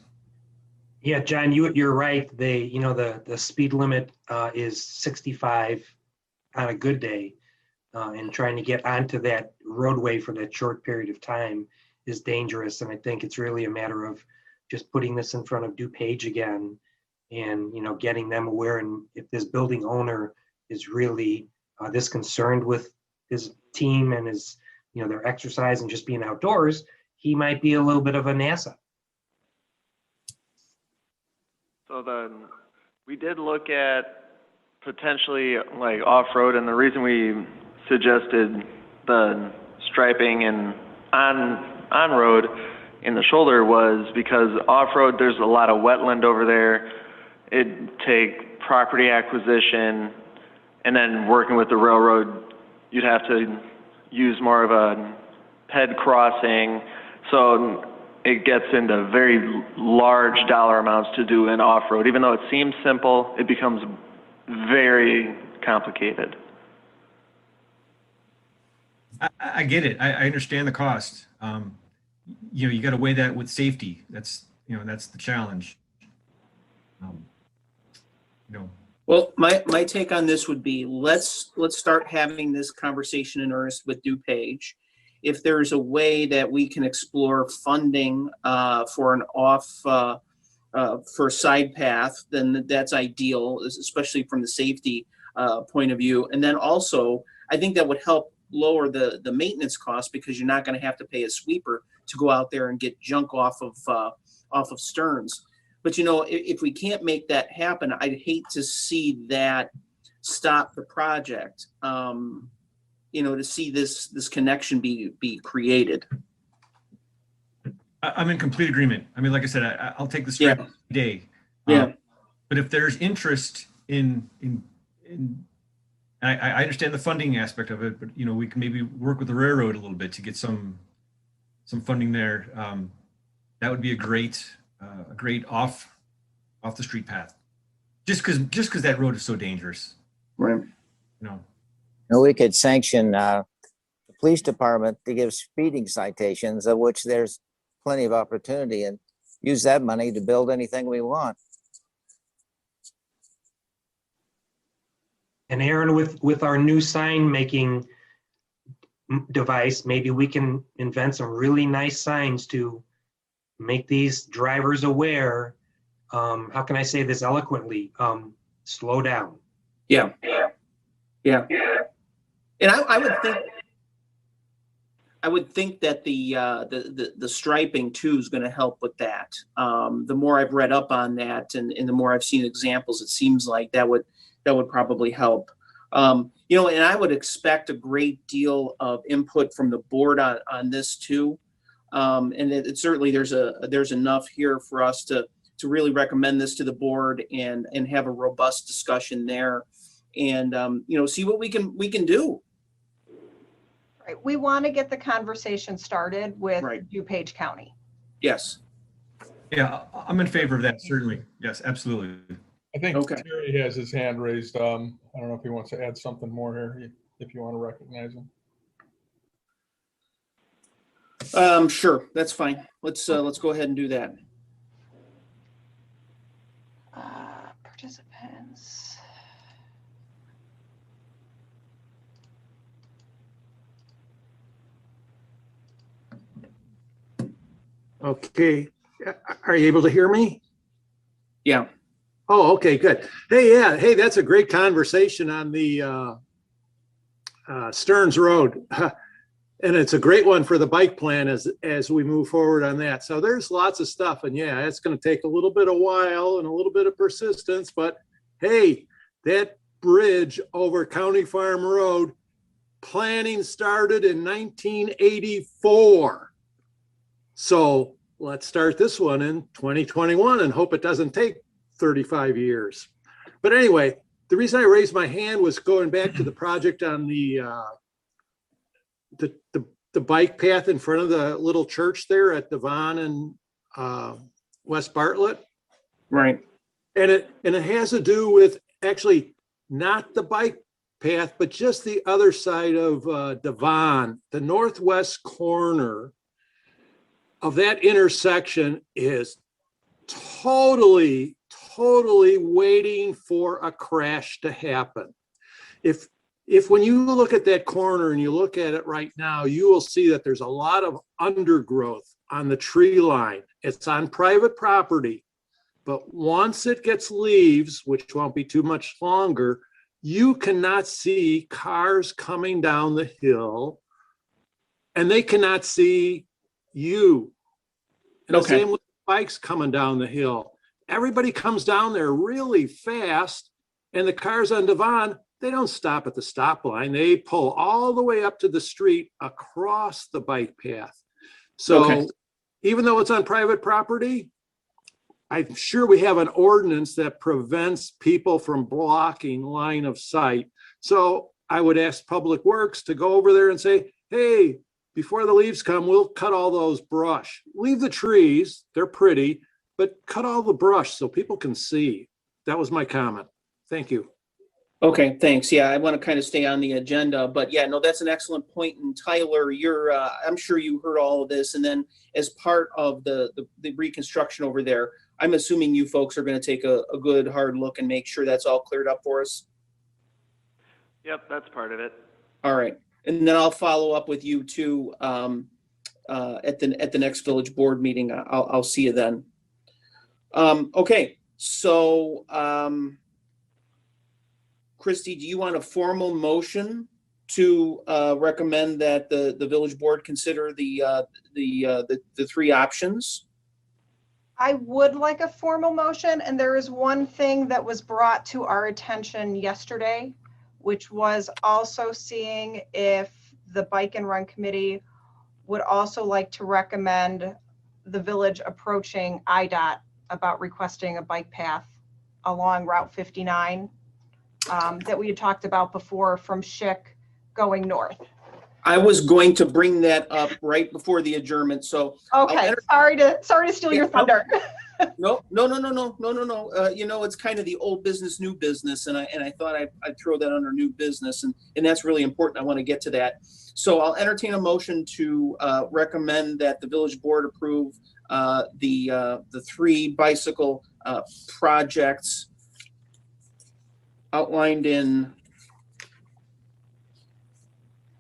Yeah, John, you're right. The speed limit is 65 on a good day, and trying to get onto that roadway for that short period of time is dangerous. And I think it's really a matter of just putting this in front of DuPage again, and getting them aware. And if this building owner is really this concerned with his team and his their exercise and just being outdoors, he might be a little bit of an asset. So then we did look at potentially like off-road, and the reason we suggested the striping and on-road in the shoulder was because off-road, there's a lot of wetland over there. It'd take property acquisition, and then working with the railroad, you'd have to use more of a ped crossing. So it gets into very large dollar amounts to do an off-road. Even though it seems simple, it becomes very complicated. I get it. I understand the cost. You got to weigh that with safety. That's the challenge. Well, my take on this would be, let's start having this conversation in earnest with DuPage. If there's a way that we can explore funding for an for a side path, then that's ideal, especially from the safety point of view. And then also, I think that would help lower the maintenance costs, because you're not going to have to pay a sweeper to go out there and get junk off of Stearns. But if we can't make that happen, I'd hate to see that stop the project. To see this connection be created. I'm in complete agreement. I mean, like I said, I'll take the strike every day. Yeah. But if there's interest in I understand the funding aspect of it, but we can maybe work with the railroad a little bit to get some funding there. That would be a great off the street path. Just because that road is so dangerous. Right. We could sanction the police department to give speeding citations, of which there's plenty of opportunity, and use that money to build anything we want. And Aaron, with our new sign making device, maybe we can invent some really nice signs to make these drivers aware. How can I say this eloquently? Slow down. Yeah. And I would think that the striping too is going to help with that. The more I've read up on that, and the more I've seen examples, it seems like that would probably help. And I would expect a great deal of input from the board on this too. And it certainly there's enough here for us to really recommend this to the board and have a robust discussion there, and see what we can do. Right. We want to get the conversation started with DuPage County. Yes. Yeah, I'm in favor of that, certainly. Yes, absolutely. I think Terry has his hand raised. I don't know if he wants to add something more here, if you want to recognize him. Sure, that's fine. Let's go ahead and do that. Participants. Okay. Are you able to hear me? Yeah. Oh, okay, good. Hey, that's a great conversation on the Stearns Road. And it's a great one for the bike plan as we move forward on that. So there's lots of stuff, and it's going to take a little bit of while and a little bit of persistence, but hey, that bridge over County Farm Road, planning started in 1984. So let's start this one in 2021 and hope it doesn't take 35 years. But anyway, the reason I raised my hand was going back to the project on the bike path in front of the little church there at Devon and West Bartlett. Right. And it has to do with actually not the bike path, but just the other side of Devon. The northwest corner of that intersection is totally waiting for a crash to happen. If when you look at that corner and you look at it right now, you will see that there's a lot of undergrowth on the tree line. It's on private property, but once it gets leaves, which won't be too much longer, you cannot see cars coming down the hill, and they cannot see you. And the same with bikes coming down the hill. Everybody comes down there really fast, and the cars on Devon, they don't stop at the stop line. They pull all the way up to the street across the bike path. So even though it's on private property, I'm sure we have an ordinance that prevents people from blocking line of sight. So I would ask Public Works to go over there and say, hey, before the leaves come, we'll cut all those brush. Leave the trees, they're pretty, but cut all the brush so people can see. That was my comment. Thank you. Okay, thanks. Yeah, I want to kind of stay on the agenda, but yeah, no, that's an excellent point. And Tyler, I'm sure you heard all of this. And then as part of the reconstruction over there, I'm assuming you folks are going to take a good hard look and make sure that's all cleared up for us. Yep, that's part of it. All right. And then I'll follow up with you too, at the next village board meeting. I'll see you then. Okay, so, Christy, do you want a formal motion to recommend that the village board consider the three options? I would like a formal motion, and there is one thing that was brought to our attention yesterday, which was also seeing if the Bike and Run Committee would also like to recommend the village approaching IDOT about requesting a bike path along Route 59 that we had talked about before from Schick going north. I was going to bring that up right before the adjournment, so. Okay, sorry to steal your thunder. No. It's kind of the old business, new business, and I thought I'd throw that under new business, and that's really important. I want to get to that. So I'll entertain a motion to recommend that the village board approve the three bicycle projects outlined in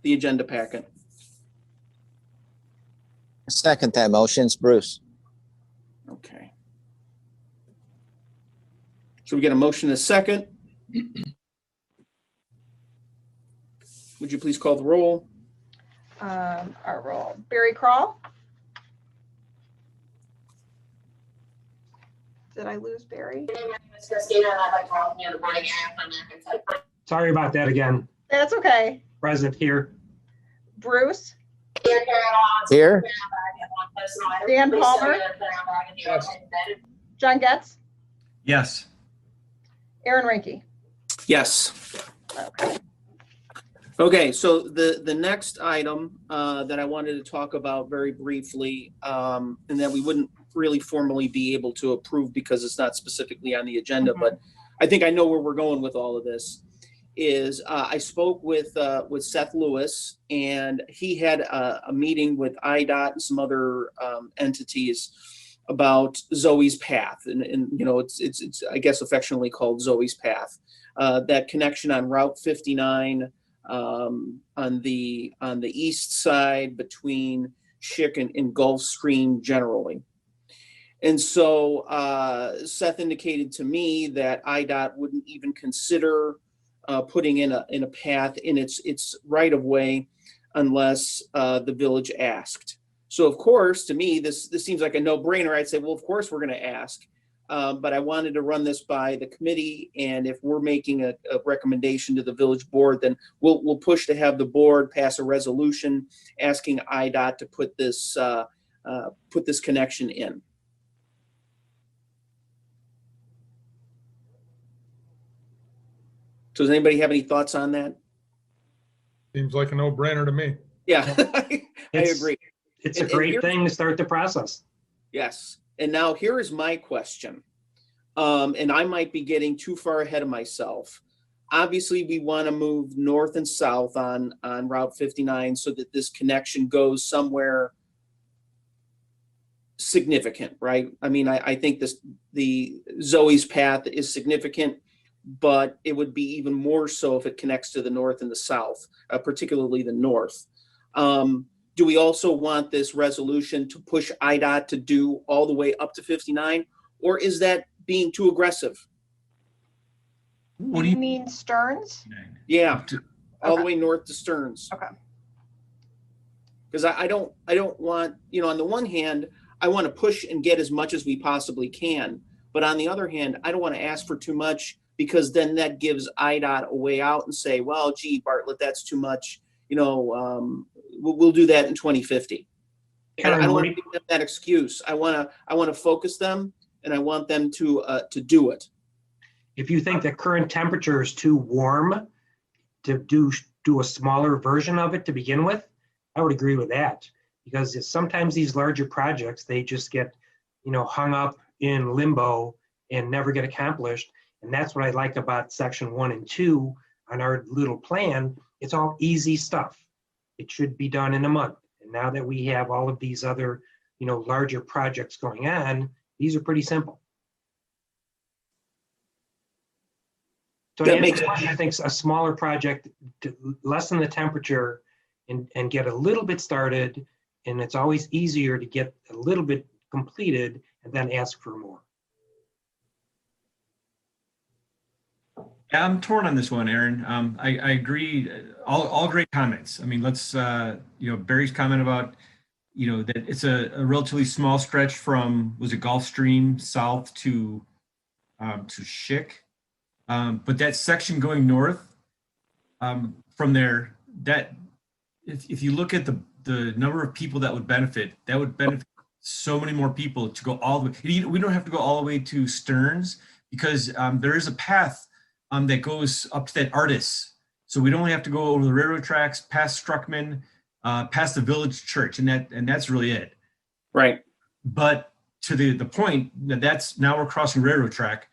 the agenda packet. Second that motion, it's Bruce. Okay. So we get a motion and a second. Would you please call the roll? Our roll. Barry Crawl? Did I lose Barry? Sorry about that again. That's okay. Present here. Bruce? Here? Dan Palmer? John Getz? Yes. Aaron Ranky? Yes. Okay. Okay, so the next item that I wanted to talk about very briefly, and that we wouldn't really formally be able to approve because it's not specifically on the agenda, but I think I know where we're going with all of this, is I spoke with Seth Lewis, and he had a meeting with IDOT and some other entities about Zoe's Path, and it's I guess affectionately called Zoe's Path, that connection on Route 59 on the east side between Schick and Gulf Stream generally. And so Seth indicated to me that IDOT wouldn't even consider putting in a path in its right of way unless the village asked. So of course, to me, this seems like a no-brainer. I'd say, well, of course we're going to ask. But I wanted to run this by the committee, and if we're making a recommendation to the village board, then we'll push to have the board pass a resolution asking IDOT to put this connection in. So does anybody have any thoughts on that? Seems like a no-brainer to me. Yeah, I agree. It's a great thing to start the process. Yes. And now here is my question. And I might be getting too far ahead of myself. Obviously, we want to move north and south on Route 59 so that this connection goes somewhere significant, right? I mean, I think the Zoe's Path is significant, but it would be even more so if it connects to the north and the south, particularly the north. Do we also want this resolution to push IDOT to do all the way up to 59, or is that being too aggressive? What do you mean, Stearns? Yeah, all the way north to Stearns. Okay. Because I don't want, on the one hand, I want to push and get as much as we possibly can, but on the other hand, I don't want to ask for too much, because then that gives IDOT a way out and say, well, gee, Bartlett, that's too much. We'll do that in 2050. And I don't want to give them that excuse. I want to focus them, and I want them to do it. If you think the current temperature is too warm to do a smaller version of it to begin with, I would agree with that, because sometimes these larger projects, they just get, hung up in limbo and never get accomplished. And that's what I like about section 1 and 2 on our little plan. It's all easy stuff. It should be done in a month. And now that we have all of these other, larger projects going on, these are pretty simple. So to That answer makes- the question, I think a smaller project to lessen the temperature and get a little bit started, and it's always easier to get a little bit completed and then ask for more. Yeah, I'm torn on this one, Aaron. I agree. All great comments. I mean, let's, Barry's comment about, that it's a relatively small stretch from, was it Gulfstream south to Schick? But that section going north from there, that if you look at the number of people that would benefit so many more people to go all the way. We don't have to go all the way to Stearns because there is a path that goes up to that Artis. So we'd only have to go over the railroad tracks, past Struckman, past the village church, and that's really it. Right. But to the point that's now we're crossing railroad track,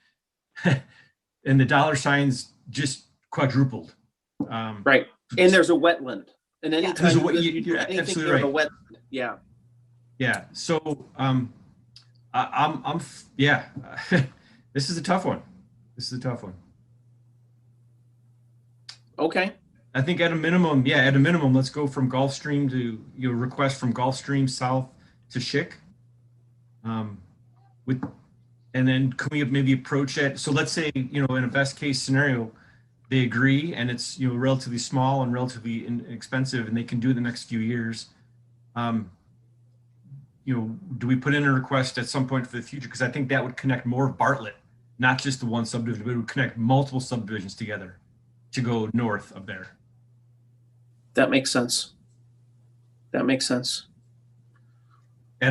and the dollar signs just quadrupled. Right. And there's a wetland. And anytime you're absolutely right. A wetland. Yeah. Yeah. So yeah. This is a tough one. Okay. I think at a minimum, let's go from Gulfstream to request from Gulfstream south to Schick. And then can we maybe approach it? So let's say, in a best case scenario, they agree and it's, relatively small and relatively inexpensive and they can do it the next few years. Do we put in a request at some point for the future? Because I think that would connect more of Bartlett, not just the one subdivision, but it would connect multiple subdivisions together to go north of there. That makes sense. At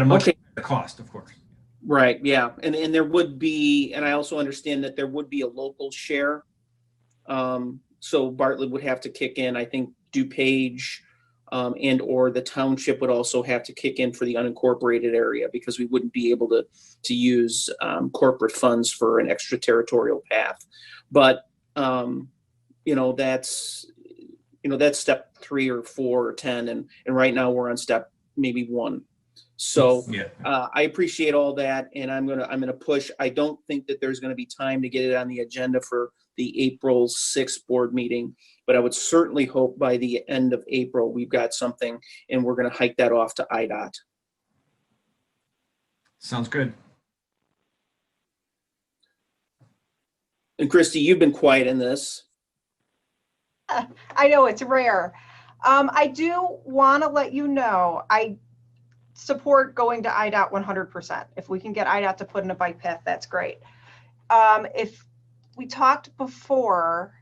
a much cost, of course. Right. Yeah. And there would be, and I also understand that there would be a local share. So Bartlett would have to kick in. I think DuPage and or the township would also have to kick in for the unincorporated area because we wouldn't be able to use corporate funds for an extraterritorial path. But that's step 3 or 4 or 10, and right now we're on step maybe 1. So yeah. I appreciate all that, and I'm gonna push. I don't think that there's gonna be time to get it on the agenda for the April 6th board meeting, but I would certainly hope by the end of April we've got something, and we're gonna hike that off to IDOT. Sounds good. And Christy, you've been quiet in this. I know it's rare. I do want to let you know, I support going to IDOT 100%. If we can get IDOT to put in a bike path, that's great. If we talked before,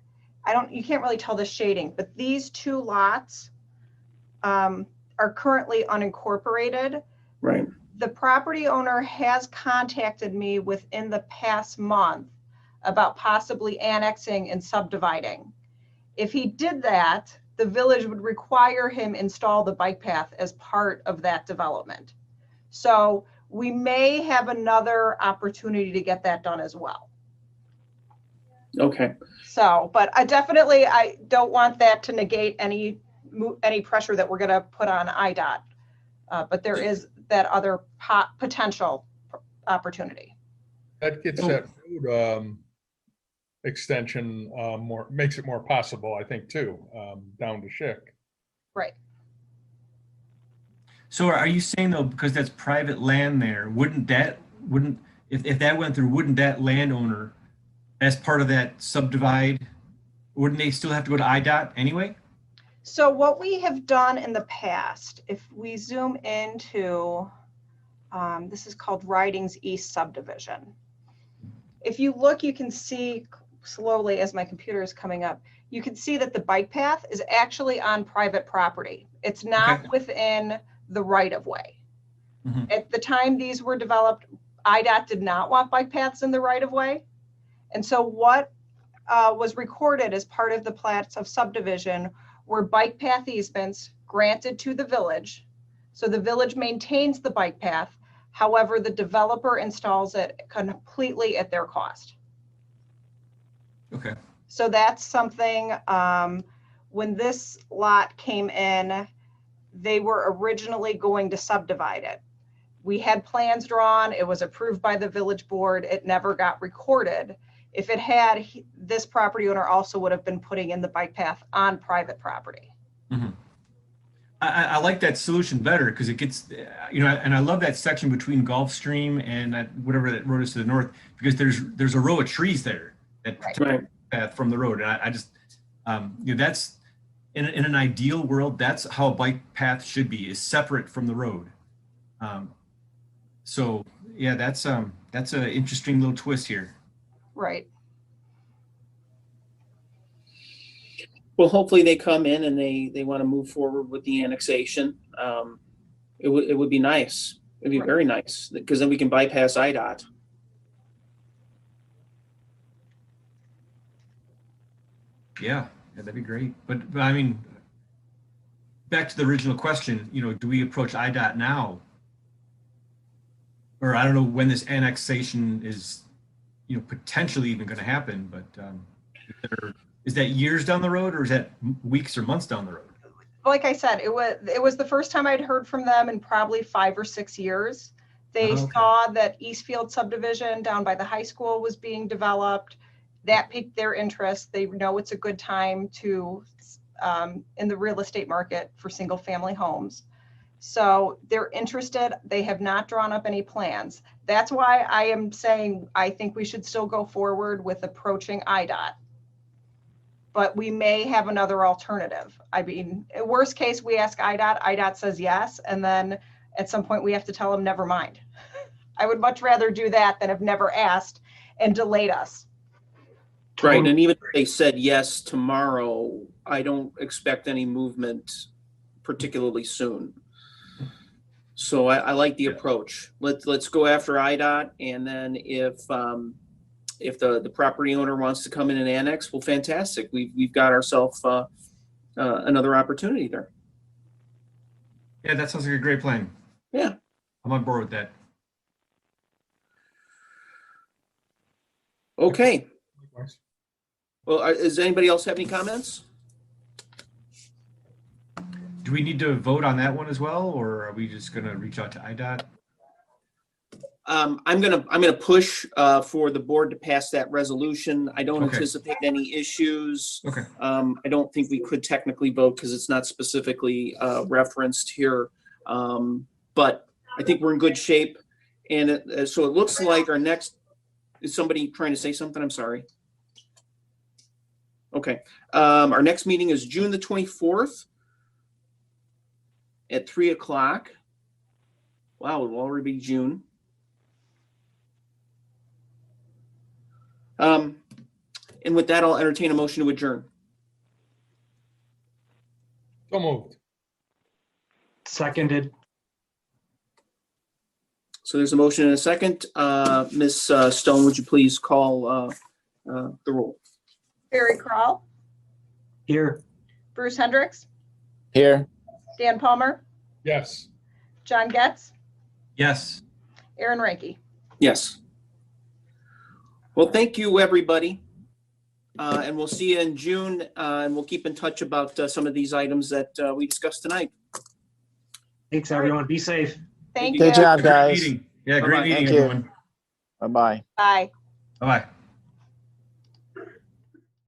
you can't really tell the shading, but these 2 lots are currently unincorporated. Right. The property owner has contacted me within the past month about possibly annexing and subdividing. If he did that, the village would require him install the bike path as part of that development. So we may have another opportunity to get that done as well. Okay. So, but I don't want that to negate any pressure that we're going to put on IDOT. But there is that other potential opportunity. That gets that road extension makes it more possible, I think, too, down to Schick. Right. So are you saying though, because that's private land there, if that went through, wouldn't that landowner, as part of that subdivide, wouldn't they still have to go to IDOT anyway? So what we have done in the past, if we zoom into, this is called Ridings East subdivision. If you look, you can see slowly as my computer is coming up, you can see that the bike path is actually on private property. It's not within the right of way. Mm-hmm. At the time these were developed, IDOT did not want bike paths in the right of way. And so what was recorded as part of the plats of subdivision were bike path easements granted to the village. So the village maintains the bike path. However, the developer installs it completely at their cost. Okay. So that's something, when this lot came in, they were originally going to subdivide it. We had plans drawn, it was approved by the village board, it never got recorded. If it had, this property owner also would have been putting in the bike path on private property. Mm-hmm. I like that solution better because it gets, and I love that section between Gulfstream and whatever that road is to the north, because there's a row of trees there that protect the path from the road. And I just, that's in an ideal world, that's how a bike path should be, is separate from the road. So yeah, that's an interesting little twist here. Right. Well, hopefully they come in and they want to move forward with the annexation. It would be nice. It'd be very nice because then we can bypass IDOT. Yeah, that'd be great. But I mean, back to the original question, do we approach IDOT now? Or I don't know when this annexation is, potentially even going to happen, but is that years down the road or is that weeks or months down the road? Like I said, it was the first time I'd heard from them in probably 5 or 6 years. They saw that Eastfield subdivision down by the high school was being developed. That piqued their interest. They know it's a good time to, in the real estate market for single family homes. So they're interested. They have not drawn up any plans. That's why I am saying I think we should still go forward with approaching IDOT. But we may have another alternative. I mean, worst case, we ask IDOT, IDOT says yes, and then at some point we have to tell them, never mind. I would much rather do that than have never asked and delayed us. Right, and even if they said yes tomorrow, I don't expect any movement particularly soon. So I like the approach. Let's go after IDOT, and then if the property owner wants to come in and annex, well, fantastic. We've got ourselves another opportunity there. Yeah, that sounds like a great plan. Yeah, I'm on board with that. Okay. Well, does anybody else have any comments? Do we need to vote on that one as well, or are we just going to reach out to IDOT? I'm gonna push for the board to pass that resolution. I don't anticipate any issues. Okay. I don't think we could technically vote because it's not specifically referenced here. But I think we're in good shape. And so it looks like our next, is somebody trying to say something? I'm sorry. Okay. Our next meeting is June the 24th at 3 o'clock. Wow, it'll already be June. And with that, I'll entertain a motion to adjourn. So moved. Seconded. So there's a motion and a second. Ms. Stone, would you please call the roll? Barry Krall, Here. Bruce Hendricks, Here. Dan Palmer, Yes. John Getz, Yes. Aaron Ranky. Yes. Well, thank you, everybody. And we'll see you in June, and we'll keep in touch about some of these items that we discussed tonight. Thanks, everyone. Be safe. Thank you. Good job, Great guys. meeting. Yeah, great Bye-bye. meeting, Thank you. everyone. Bye-bye. Bye. Bye-bye.